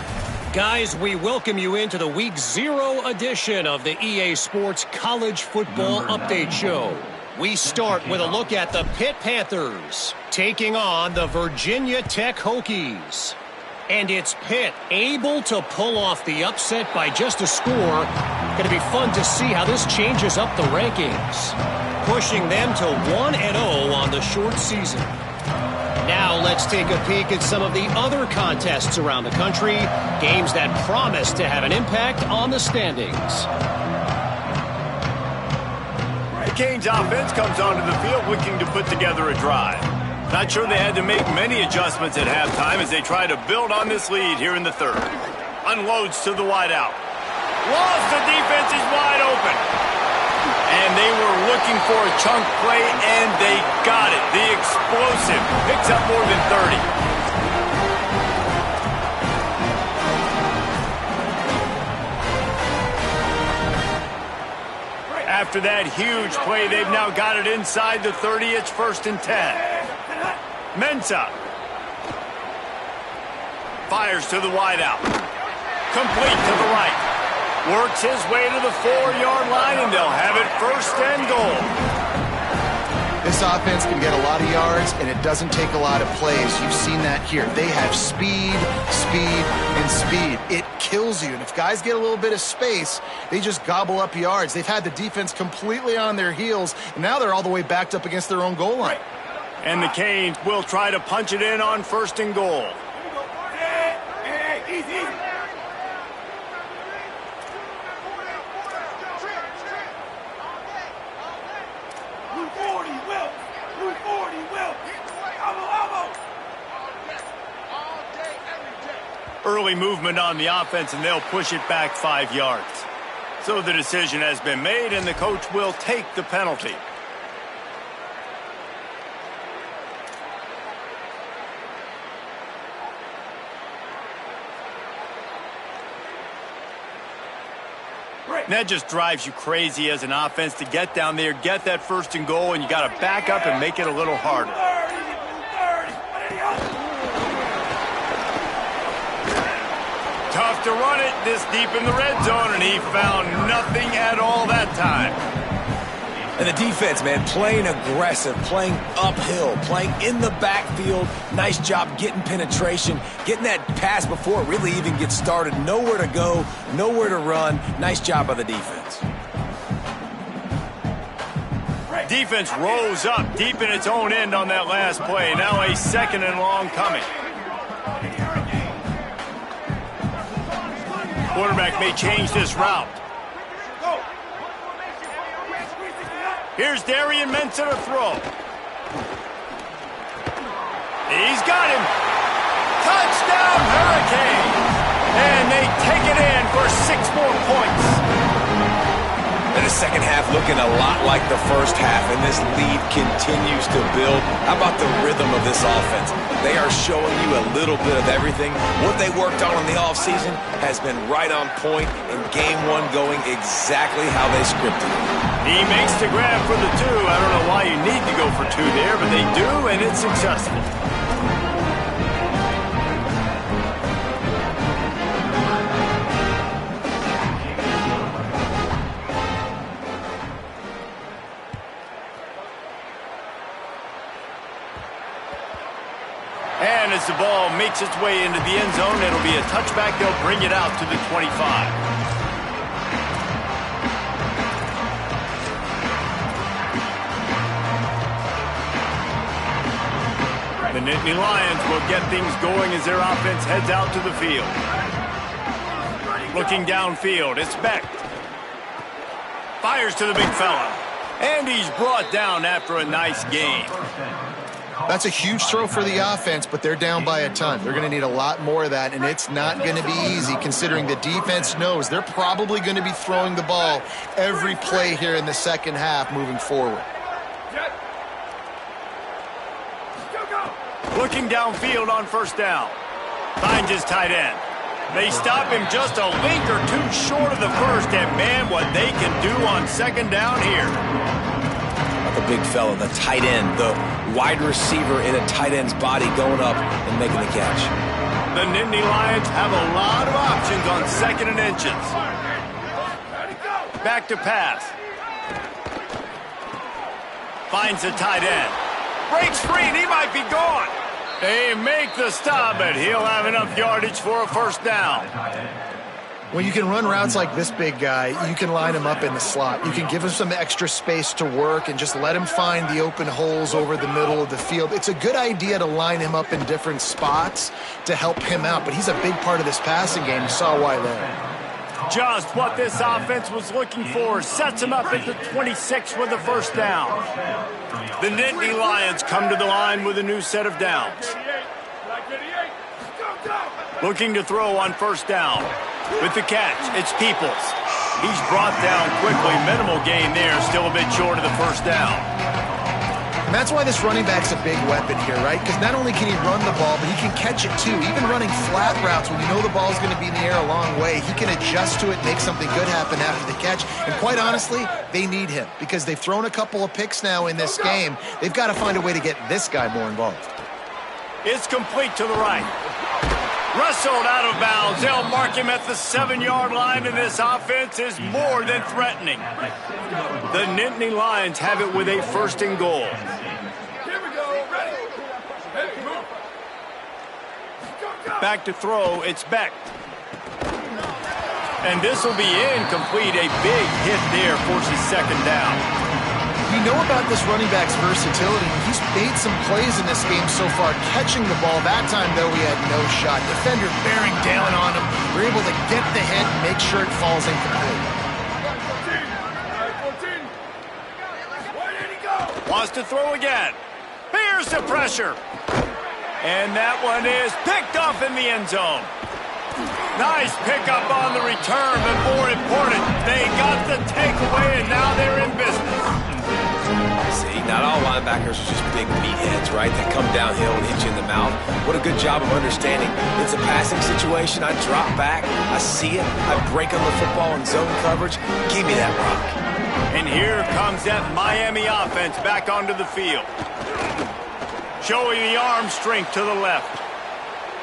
Guys, we welcome you into the Week 0 edition of the EA Sports College Football Update Show. We start with a look at the Pitt Panthers taking on the Virginia Tech Hokies. And it's Pitt able to pull off the upset by just a score. Going to be fun to see how this changes up the rankings, pushing them to 1-0 on the short season. Now let's take a peek at some of the other contests around the country, games that promise to have an impact on the standings. The Canes offense comes onto the field looking to put together a drive. Not sure they had to make many adjustments at halftime as they try to build on this lead here in the third. Unloads to the wideout. Lost, the defense is wide open. And they were looking for a chunk play, and they got it. The explosive picks up more than 30. After that huge play, they've now got it inside the 30. It's 1st and 10. Mensah fires to the wideout. Complete to the right. Works his way to the 4-yard line, and they'll have it 1st and goal. This offense can get a lot of yards, and it doesn't take a lot of plays. You've seen that here. They have speed, and speed. It kills you. And if guys get a little bit of space, they just gobble up yards. They've had the defense completely on their heels, and now they're all the way backed up against their own goal line. And the Canes will try to punch it in on 1st and goal. Hey, easy. Blue 40, Will. Blue 40, Will. Elbow. Early movement on the offense, and they'll push it back 5 yards. So the decision has been made, and the coach will take the penalty. And that just drives you crazy as an offense to get down there, get that first and goal, and you got to back up and make it a little harder. Tough to run it this deep in the red zone, and he found nothing at all that time. And the defense, man, playing aggressive, playing uphill, playing in the backfield. Nice job getting penetration, getting that pass before it really even gets started. Nowhere to go, nowhere to run. Nice job by the defense. Defense rose up deep in its own end on that last play. Now a second and long coming. Quarterback may change this route. Here's Darian Mensah to throw. He's got him. Touchdown, Hurricanes! And they take it in for 6 more points. And the second half looking a lot like the first half, and this lead continues to build. How about the rhythm of this offense? They are showing you a little bit of everything. What they worked on in the offseason has been right on point, and game one going exactly how they scripted it. He makes the grab for the 2. I don't know why you need to go for 2 there, but they do, and it's successful. And as the ball makes its way into the end zone, it'll be a touchback. They'll bring it out to the 25. The Nittany Lions will get things going as their offense heads out to the field. Looking downfield, it's Beck. Fires to the big fella. And he's brought down after a nice gain. That's a huge throw for the offense, but they're down by a ton. They're going to need a lot more of that, and it's not going to be easy considering the defense knows they're probably going to be throwing the ball every play here in the second half moving forward. Looking downfield on first down. Finds his tight end. They stop him just a link or 2 short of the first, and man, what they can do on second down here. The big fella, the tight end, the wide receiver in a tight end's body going up and making the catch. The Nittany Lions have a lot of options on second and inches. Back to pass. Finds the tight end. Breaks free and he might be gone. They make the stop, but he'll have enough yardage for a first down. When you can run routes like this big guy, you can line him up in the slot. You can give him some extra space to work and just let him find the open holes over the middle of the field. It's a good idea to line him up in different spots to help him out, but he's a big part of this passing game. You saw why there. Just what this offense was looking for. Sets him up at the 26 with the first down. The Nittany Lions come to the line with a new set of downs. Looking to throw on first down. With the catch, it's Peoples. He's brought down quickly. Minimal gain there, still a bit short of the first down. And that's why this running back's a big weapon here, right? Because not only can he run the ball, but he can catch it too. Even running flat routes when you know the ball's going to be in the air a long way, he can adjust to it, make something good happen after the catch. And quite honestly, they need him because they've thrown a couple of picks now in this game. They've got to find a way to get this guy more involved. It's complete to the right. Wrestled out of bounds. They'll mark him at the 7-yard line, and this offense is more than threatening. The Nittany Lions have it with a first and goal. Here we go. Ready. Hey, move. Back to throw. It's Beck. And this will be incomplete. A big hit there forces second down. We know about this running back's versatility. He's made some plays in this game so far, catching the ball. That time, though, he had no shot. Defender bearing down on him. We're able to get the hit and make sure it falls incomplete. 14. Where did he go? Wants to throw again. Here's the pressure. And that one is picked off in the end zone. Nice pickup on the return, but more important, they got the takeaway, and now they're in business. See, not all linebackers are just big meatheads, right? They come downhill and hit you in the mouth. What a good job of understanding. It's a passing situation. I drop back. I see it. I break on the football in zone coverage. Give me that rock. And here comes that Miami offense back onto the field. Showing the arm strength to the left.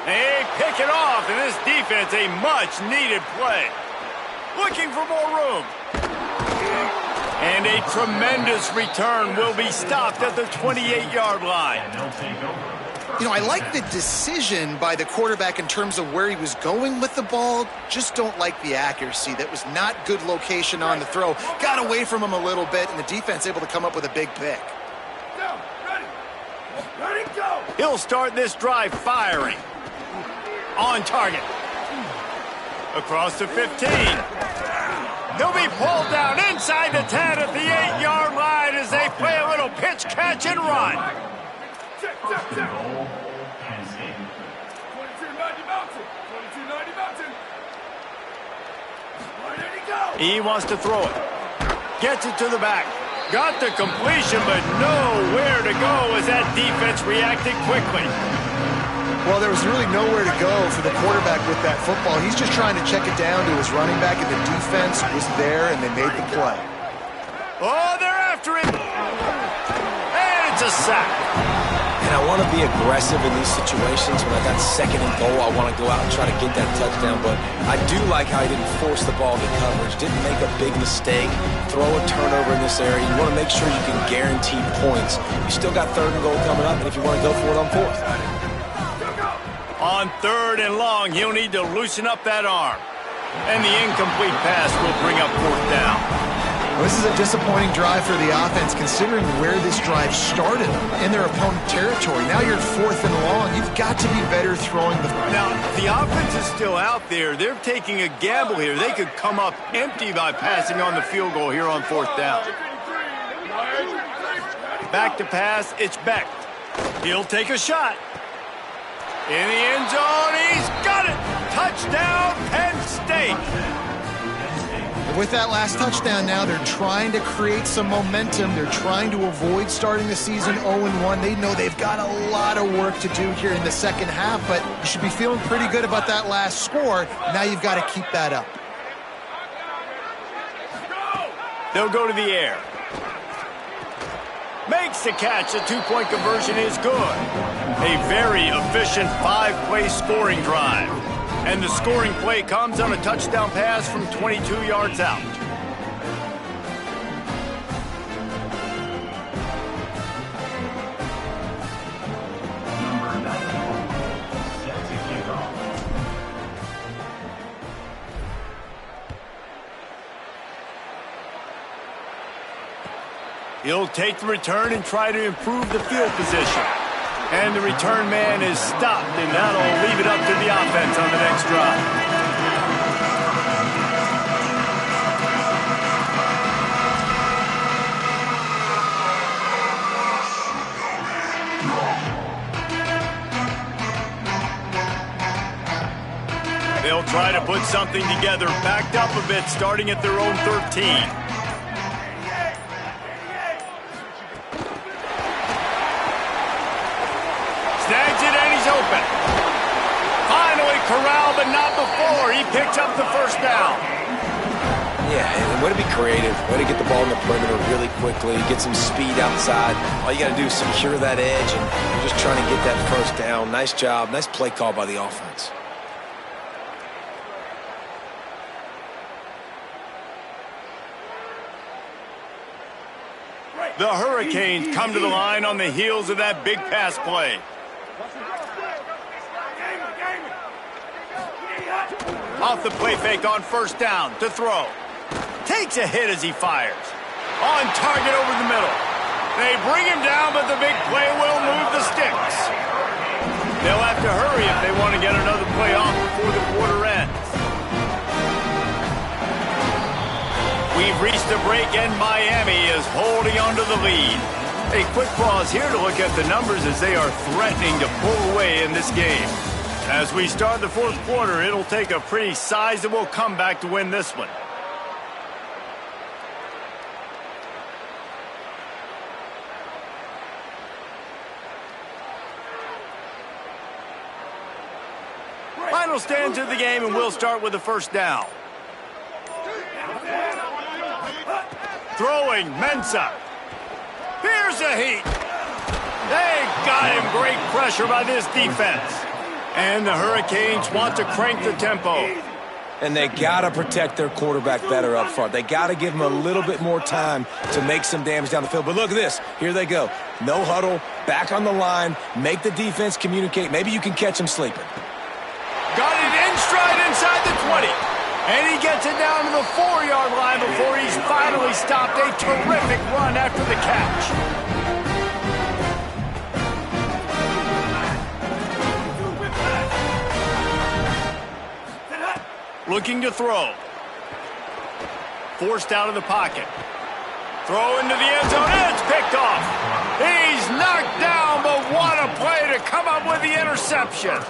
They pick it off, and this defense, a much-needed play. Looking for more room. And a tremendous return will be stopped at the 28-yard line. You know, I like the decision by the quarterback in terms of where he was going with the ball. Just don't like the accuracy. That was not good location on the throw. Got away from him a little bit, and the defense able to come up with a big pick. Ready, go! He'll start this drive firing. On target. Across the 15. He'll be pulled down inside the 10 at the 8-yard line as they play a little pitch, catch, and run. Check. 22-90 mountain. 22-90 mountain. Ready to go. He wants to throw it. Gets it to the back. Got the completion, but nowhere to go as that defense reacted quickly. Well, there was really nowhere to go for the quarterback with that football. He's just trying to check it down to his running back, and the defense was there, and they made the play. Oh, they're after it. And it's a sack. And I want to be aggressive in these situations. When I got second and goal, I want to go out and try to get that touchdown. But I do like how he didn't force the ball to coverage, didn't make a big mistake, throw a turnover in this area. You want to make sure you can guarantee points. You still got third and goal coming up, and if you want to go for it on fourth. On third and long, he'll need to loosen up that arm. And the incomplete pass will bring up fourth down. Well, this is a disappointing drive for the offense, considering where this drive started in their opponent territory. Now you're fourth and long. You've got to be better throwing the ball. Now, the offense is still out there. They're taking a gamble here. They could come up empty by passing on the field goal here on fourth down. Back to pass, it's Beck. He'll take a shot. In the end zone, he's got it! Touchdown, Penn State! And with that last touchdown now, they're trying to create some momentum. They're trying to avoid starting the season 0-1. They know they've got a lot of work to do here in the second half, but you should be feeling pretty good about that last score. Now you've got to keep that up. They'll go to the air. Makes the catch. The two-point conversion is good. A very efficient five-play scoring drive. And the scoring play comes on a touchdown pass from 22 yards out. He'll take the return and try to improve the field position. And the return man is stopped, and that'll leave it up to the offense on the next drive. They'll try to put something together, backed up a bit, starting at their own 13. Snags it and he's open. Finally corralled, but not before. He picks up the first down. Yeah, and way to be creative. Way to get the ball in the perimeter really quickly. Get some speed outside. All you got to do is secure that edge, and you're just trying to get that first down. Nice job. Nice play call by the offense. The Hurricanes come to the line on the heels of that big pass play. Off the play fake on first down to throw. Takes a hit as he fires. On target over the middle. They bring him down, but the big play will move the sticks. They'll have to hurry if they want to get another play off before the quarter ends. We've reached the break, and Miami is holding on to the lead. A quick pause here to look at the numbers as they are threatening to pull away in this game. As we start the fourth quarter, it'll take a pretty sizable comeback to win this one. Final stands of the game, and we'll start with the first down. Throwing, Mensah. Here's a heat. They got him. Great pressure by this defense. And the Hurricanes want to crank the tempo. And they got to protect their quarterback better up front. They got to give him a little bit more time to make some damage down the field. But look at this. Here they go. No huddle, back on the line, make the defense communicate. Maybe you can catch them sleeping. Got it in stride inside the 20. And he gets it down to the 4-yard line before he's finally stopped. A terrific run after the catch. Looking to throw. Forced out of the pocket. Throw into the end zone. It's picked off. He's knocked down, but what a play to come up with the interception.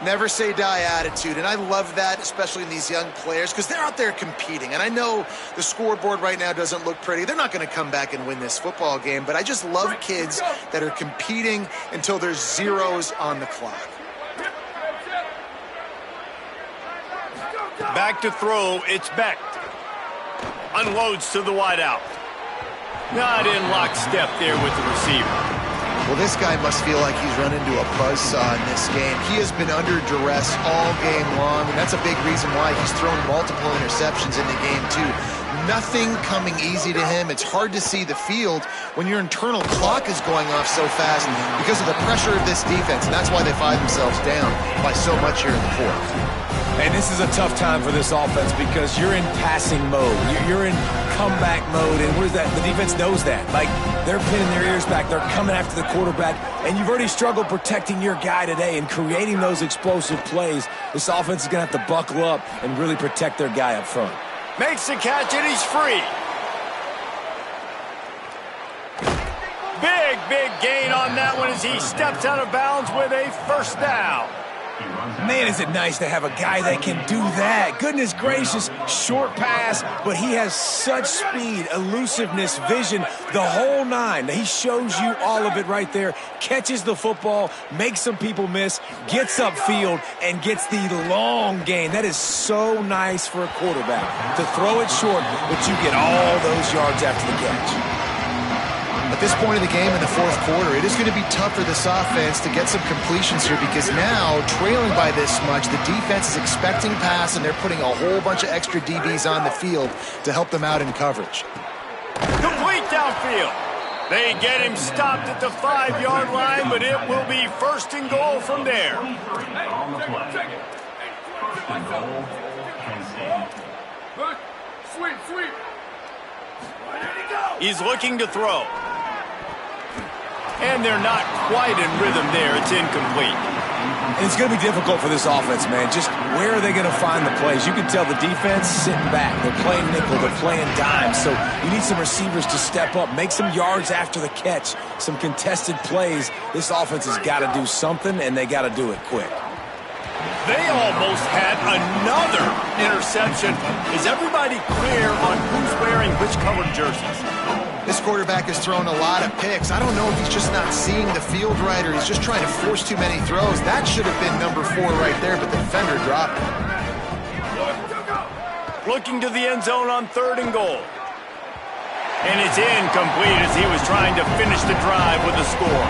Never say die attitude, and I love that, especially in these young players, because they're out there competing. And I know the scoreboard right now doesn't look pretty. They're not going to come back and win this football game, but I just love kids that are competing until there's zeros on the clock. Back to throw, it's Beck. Unloads to the wideout. Not in lockstep there with the receiver. Well, this guy must feel like he's run into a buzzsaw in this game. He has been under duress all game long, and that's a big reason why he's thrown multiple interceptions in the game, too. Nothing coming easy to him. It's hard to see the field when your internal clock is going off so fast because of the pressure of this defense, and that's why they find themselves down by so much here in the fourth. And this is a tough time for this offense because you're in passing mode. You're in comeback mode, and what is that? The defense knows that. Like, they're pinning their ears back. They're coming after the quarterback, and you've already struggled protecting your guy today and creating those explosive plays. This offense is going to have to buckle up and really protect their guy up front. Makes the catch, and he's free. Big gain on that one as he steps out of bounds with a first down. Man, is it nice to have a guy that can do that. Goodness gracious, short pass, but he has such speed, elusiveness, vision, the whole nine. He shows you all of it right there. Catches the football, makes some people miss, gets upfield, and gets the long gain. That is so nice for a quarterback to throw it short, but you get all those yards after the catch. At this point of the game in the fourth quarter, it is going to be tough for this offense to get some completions here because now, trailing by this much, the defense is expecting pass, and they're putting a whole bunch of extra DBs on the field to help them out in coverage. Complete downfield. They get him stopped at the 5-yard line, but it will be first and goal from there. Sweep. He's looking to throw. And they're not quite in rhythm there. It's incomplete. And it's going to be difficult for this offense, man. Just where are they going to find the plays? You can tell the defense sitting back. They're playing nickel. They're playing dime. So you need some receivers to step up, make some yards after the catch, some contested plays. This offense has got to do something, and they got to do it quick. They almost had another interception. Is everybody clear on who's wearing which colored jerseys? This quarterback has thrown a lot of picks. I don't know if he's just not seeing the field right or he's just trying to force too many throws. That should have been number 4 right there, but the defender dropped it. Looking to the end zone on 3rd and goal. And it's incomplete as he was trying to finish the drive with a score.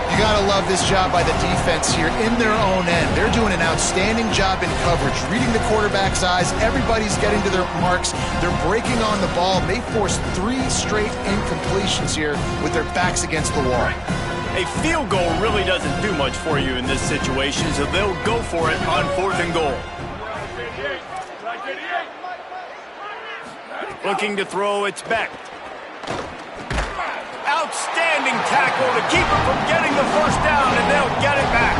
You got to love this job by the defense here in their own end. They're doing an outstanding job in coverage, reading the quarterback's eyes. Everybody's getting to their marks. They're breaking on the ball. They forced 3 straight incompletions here with their backs against the wall. A field goal really doesn't do much for you in this situation, so they'll go for it on 4th and goal. Looking to throw, it's Beck. Outstanding tackle to keep him from getting the first down, and they'll get it back.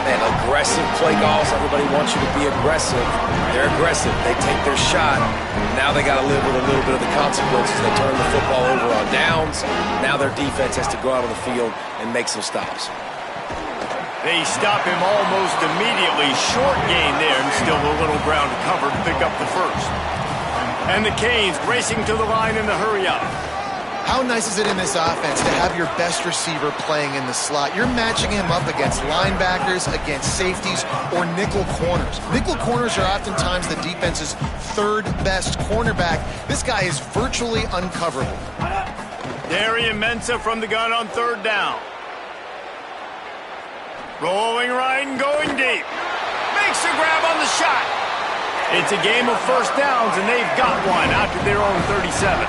Man, aggressive play calls. Everybody wants you to be aggressive. They're aggressive. They take their shot. Now they got to live with a little bit of the consequences. They turn the football over on downs. Now their defense has to go out on the field and make some stops. They stop him almost immediately. Short gain there, and still a little ground to cover to pick up the first. And the Canes racing to the line in the hurry-up. How nice is it in this offense to have your best receiver playing in the slot? You're matching him up against linebackers, against safeties, or nickel corners. Nickel corners are oftentimes the defense's third best cornerback. This guy is virtually uncoverable. Darian Mensah from the gun on third down. Rolling right and going deep. Makes a grab on the shot. It's a game of first downs, and they've got one out to their own 37.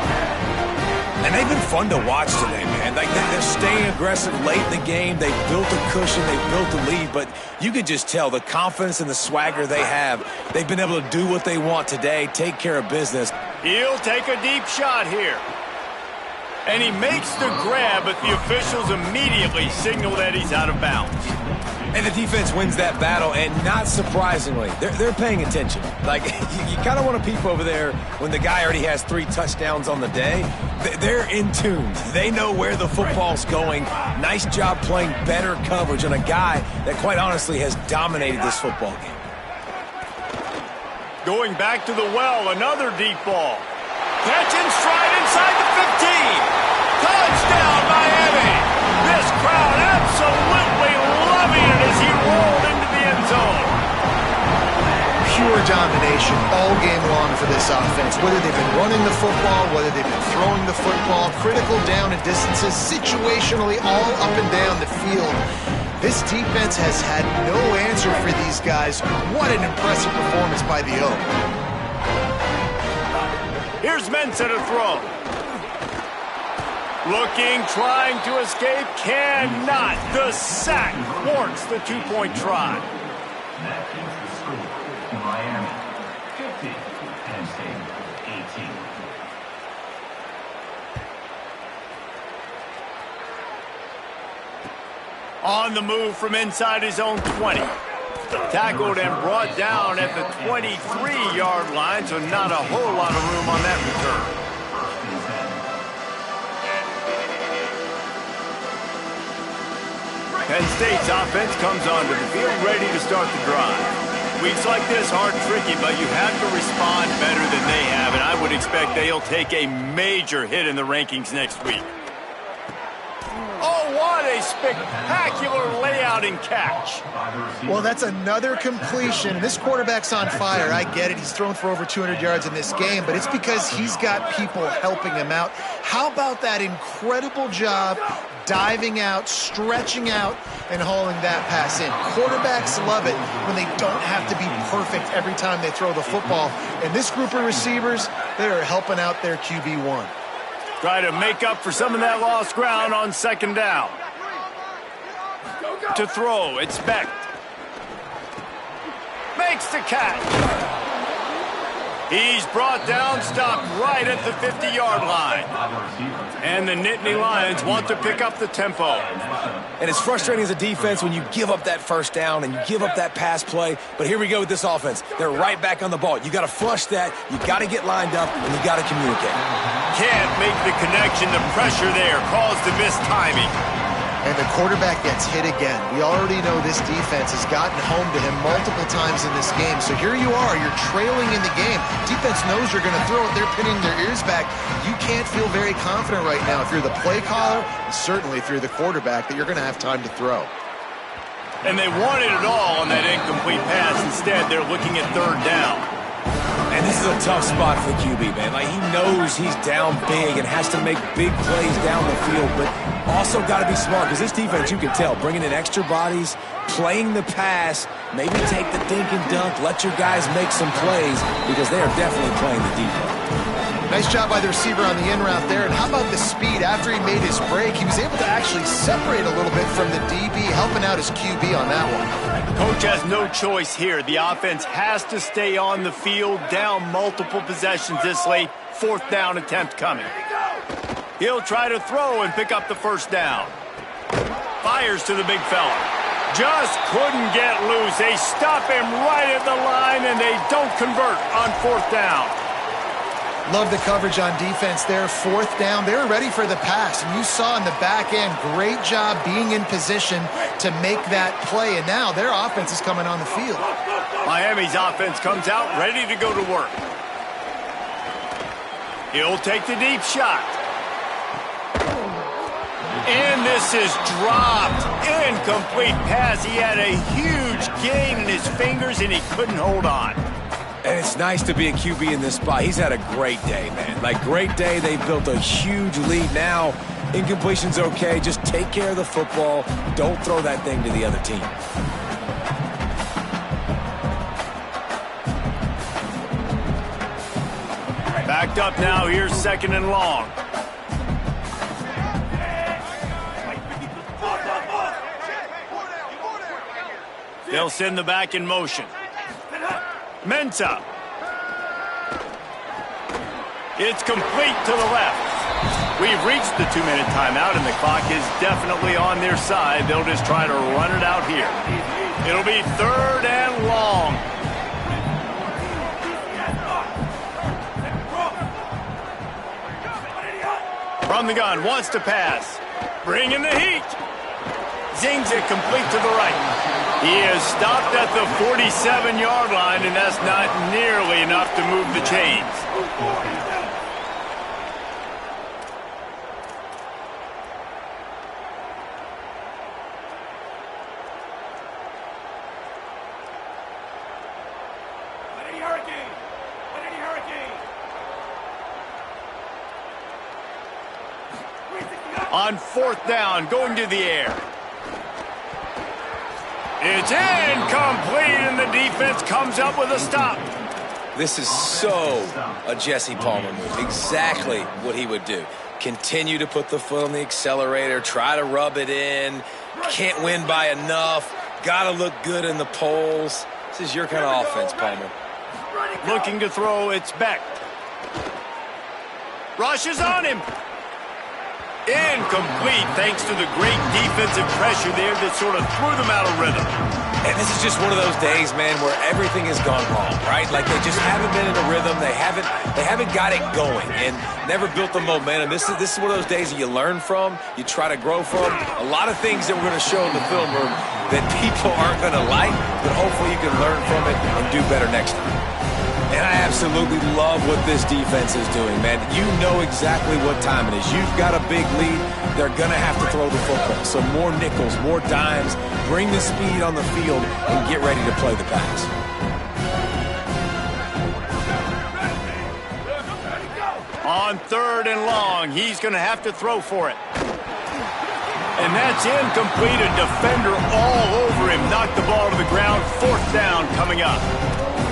And they've been fun to watch today, man. Like, they're staying aggressive late in the game. They've built a cushion. They've built a lead. But you can just tell the confidence and the swagger they have. They've been able to do what they want today, take care of business. He'll take a deep shot here. And he makes the grab, but the officials immediately signal that he's out of bounds. And the defense wins that battle, and not surprisingly, they're paying attention. Like, you kind of want to peep over there when the guy already has 3 touchdowns on the day. They're in tune. They know where the football's going. Nice job playing better coverage on a guy that, quite honestly, has dominated this football game. Going back to the well, another deep ball. Catch in stride inside the 15. Touchdown, Miami. This crowd absolutely loving it as he rolled into the end zone. Pure domination all game long for this offense. Whether they've been running the football, whether they've been throwing the football, critical down and distances, situationally all up and down the field. This defense has had no answer for these guys. What an impressive performance by the Oak. Here's Mensah to throw. Looking, trying to escape, cannot. The sack thwarts the 2-point try. That keeps the score. Miami 50, Penn State 18. On the move from inside his own 20. Tackled and brought down at the 23-yard line, so not a whole lot of room on that return. Penn State's offense comes onto the field ready to start the drive. Weeks like this are tricky, but you have to respond better than they have, and I would expect they'll take a major hit in the rankings next week. Oh, what a spectacular layout and catch. Well, that's another completion. This quarterback's on fire. I get it. He's thrown for over 200 yards in this game, but it's because he's got people helping him out. How about that incredible job diving out, stretching out, and hauling that pass in? Quarterbacks love it when they don't have to be perfect every time they throw the football. And this group of receivers, they are helping out their QB1. Try to make up for some of that lost ground on second down. To throw, it's Beck. Makes the catch. He's brought down, stopped right at the 50-yard line. And the Nittany Lions want to pick up the tempo. And it's frustrating as a defense when you give up that first down and you give up that pass play. But here we go with this offense. They're right back on the ball. You got to flush that. You got to get lined up, and you got to communicate. Can't make the connection. The pressure there caused the missed timing. And the quarterback gets hit again. We already know this defense has gotten home to him multiple times in this game. So here you are. You're trailing in the game. Defense knows you're going to throw it. They're pinning their ears back. You can't feel very confident right now if you're the play caller, and certainly if you're the quarterback, that you're going to have time to throw. And they wanted it all on that incomplete pass. Instead, they're looking at third down. And this is a tough spot for QB, man. Like, he knows he's down big and has to make big plays down the field, but also got to be smart because this defense, you can tell, bringing in extra bodies, playing the pass, maybe take the dink and dunk, let your guys make some plays because they are definitely playing the defense. Nice job by the receiver on the in route there. And how about the speed? After he made his break, he was able to actually separate a little bit from the DB, helping out his QB on that one. Coach has no choice here. The offense has to stay on the field, down multiple possessions this late. Fourth down attempt coming. He'll try to throw and pick up the first down. Fires to the big fella. Just couldn't get loose. They stop him right at the line, and they don't convert on fourth down. Love the coverage on defense there. Fourth down, they were ready for the pass. And you saw in the back end, great job being in position to make that play. And now their offense is coming on the field. Miami's offense comes out ready to go to work. He'll take the deep shot. And this is dropped. Incomplete pass. He had a huge gain in his fingers, and he couldn't hold on. And it's nice to be a QB in this spot. He's had a great day, man. Like, great day. They've built a huge lead now. Incompletion's okay. Just take care of the football. Don't throw that thing to the other team. Backed up now. Here's 2nd and long. They'll send the back in motion. Mensah. It's complete to the left. We've reached the 2-minute timeout, and the clock is definitely on their side. They'll just try to run it out here. It'll be 3rd and long. From the gun, wants to pass. Bringing the heat. Zings it complete to the right. He is stopped at the 47-yard line, and that's not nearly enough to move the chains. On 4th down, going to the air. It's incomplete, and the defense comes up with a stop. This is so a Jesse Palmer move. Exactly what he would do. Continue to put the foot on the accelerator, try to rub it in. Can't win by enough. Got to look good in the polls. This is your kind of offense, Palmer. Looking to throw, it's Beck. Rushes on him. Incomplete, thanks to the great defensive pressure there that sort of threw them out of rhythm. And this is just one of those days, man, where everything has gone wrong, right? Like, they just haven't been in a rhythm. They haven't got it going and never built the momentum. This is one of those days that you learn from, you try to grow from. A lot of things that we're going to show in the film room that people aren't going to like, but hopefully you can learn from it and do better next time. And I absolutely love what this defense is doing, man. You know exactly what time it is. You've got a big lead. They're going to have to throw the football. So more nickels, more dimes. Bring the speed on the field and get ready to play the pass. On 3rd and long, he's going to have to throw for it. And that's incomplete. A defender all over him. Knocked the ball to the ground. 4th down coming up.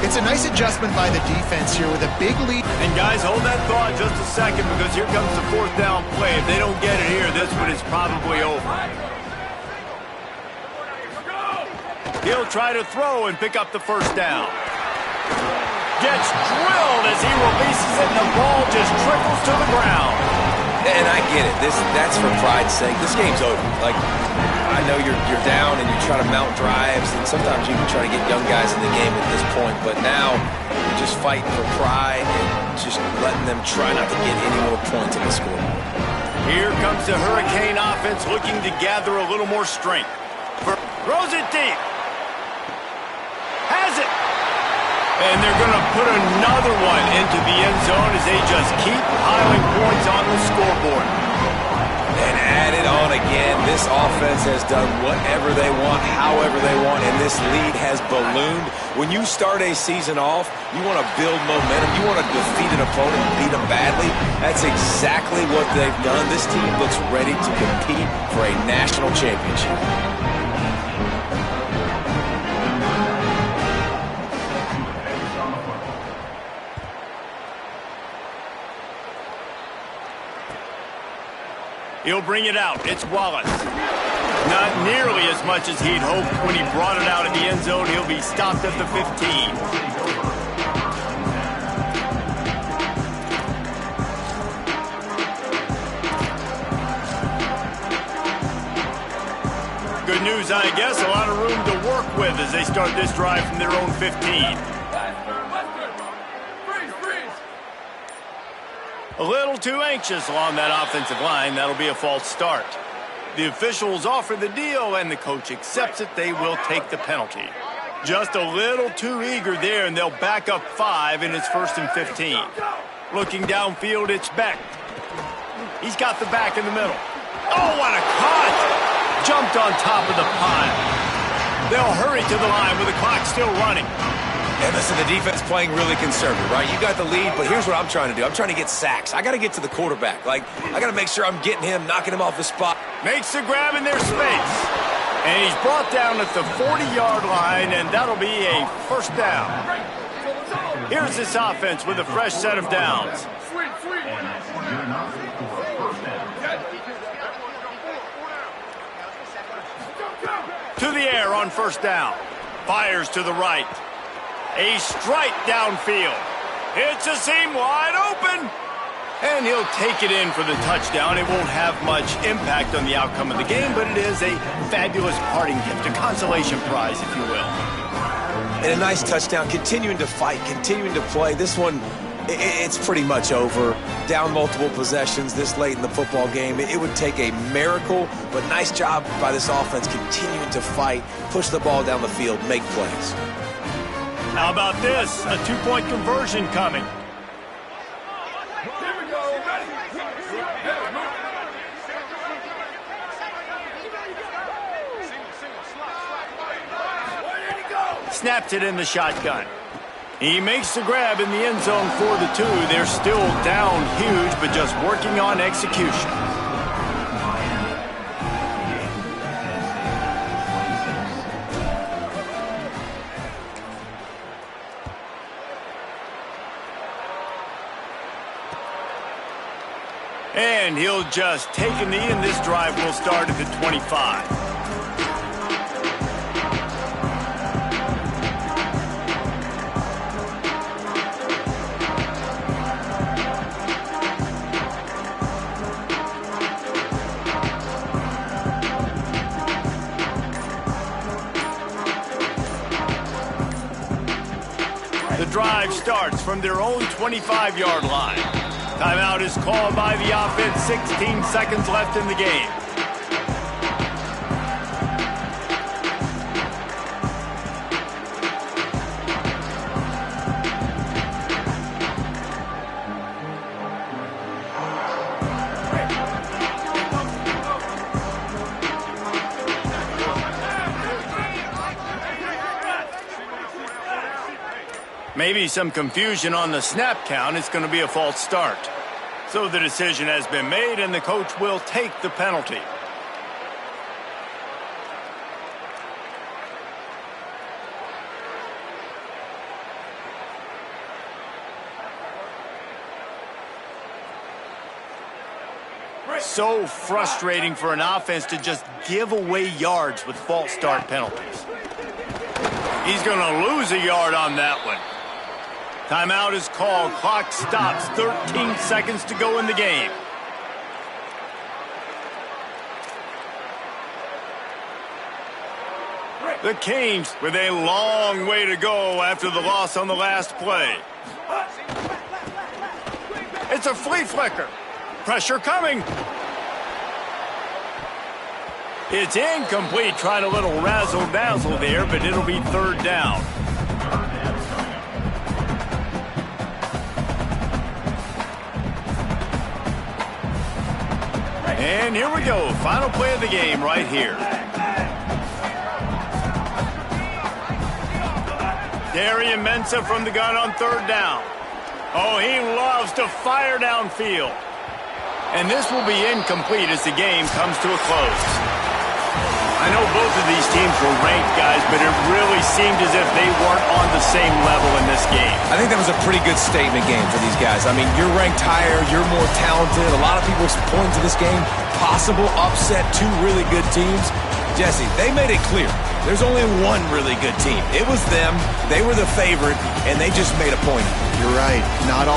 It's a nice adjustment by the defense here with a big lead. And guys, hold that thought just a second, because here comes the 4th down play. If they don't get it here, this one is probably over. He'll try to throw and pick up the 1st down. Gets drilled as he releases it, and the ball just trickles to the ground. And I get it. That's for pride's sake. This game's over. Like, I know you're down and you try to mount drives, and sometimes you can try to get young guys in the game at this point, but now you're just fighting for pride and just letting them try not to get any more points on the scoreboard. Here comes the Hurricane offense looking to gather a little more strength. Throws it deep. Has it. And they're going to put another one into the end zone as they just keep piling points on the scoreboard. And add it on again. This offense has done whatever they want, however they want, and this lead has ballooned. When you start a season off, you want to build momentum. You want to defeat an opponent and beat them badly. That's exactly what they've done. This team looks ready to compete for a national championship. He'll bring it out. It's Wallace. Not nearly as much as he'd hoped when he brought it out in the end zone. He'll be stopped at the 15. Good news, I guess. A lot of room to work with as they start this drive from their own 15. A little too anxious along that offensive line. That'll be a false start. The officials offer the deal, and the coach accepts it. They will take the penalty. Just a little too eager there, and they'll back up 5, and it's 1st and 15. Looking downfield, it's Beck. He's got the back in the middle. Oh, what a cut! Jumped on top of the pile. They'll hurry to the line with the clock still running. And listen, the defense playing really conservative, right? You got the lead, but here's what I'm trying to do. I'm trying to get sacks. I got to get to the quarterback. I got to make sure I'm getting him, knocking him off his spot. Makes the grab in their space. And he's brought down at the 40-yard line, and that'll be a first down. Here's this offense with a fresh set of downs. To the air on first down. Fires to the right. A strike downfield. It's a seam wide open. And he'll take it in for the touchdown. It won't have much impact on the outcome of the game, but it is a fabulous parting gift, a consolation prize, if you will. And a nice touchdown, continuing to fight, continuing to play. This one, it's pretty much over. Down multiple possessions this late in the football game. It would take a miracle, but nice job by this offense continuing to fight, push the ball down the field, make plays. How about this? A two-point conversion coming. Snaps it in the shotgun. He makes the grab in the end zone for the 2. They're still down huge, but just working on execution. And he'll just take a knee, and this drive will start at the 25. The drive starts from their own 25-yard line. Timeout is called by the offense. 16 seconds left in the game. Maybe some confusion on the snap count. It's going to be a false start. So the decision has been made, and the coach will take the penalty. So frustrating for an offense to just give away yards with false start penalties. He's going to lose a yard on that one. Timeout is called. Clock stops. 13 seconds to go in the game. The Canes with a long way to go after the loss on the last play. It's a flea flicker. Pressure coming. It's incomplete. Tried a little razzle-dazzle there, but it'll be third down. And here we go. Final play of the game right here. Darian Mensah from the gun on third down. Oh, he loves to fire downfield. And this will be incomplete as the game comes to a close. I know both of these teams were ranked, guys, but it really seemed as if they weren't on the same level in this game. I think that was a pretty good statement game for these guys. I mean, you're ranked higher, you're more talented. A lot of people point to this game, possible upset, 2 really good teams. Jesse, they made it clear. There's only one really good team. It was them. They were the favorite, and they just made a point. You're right. Not all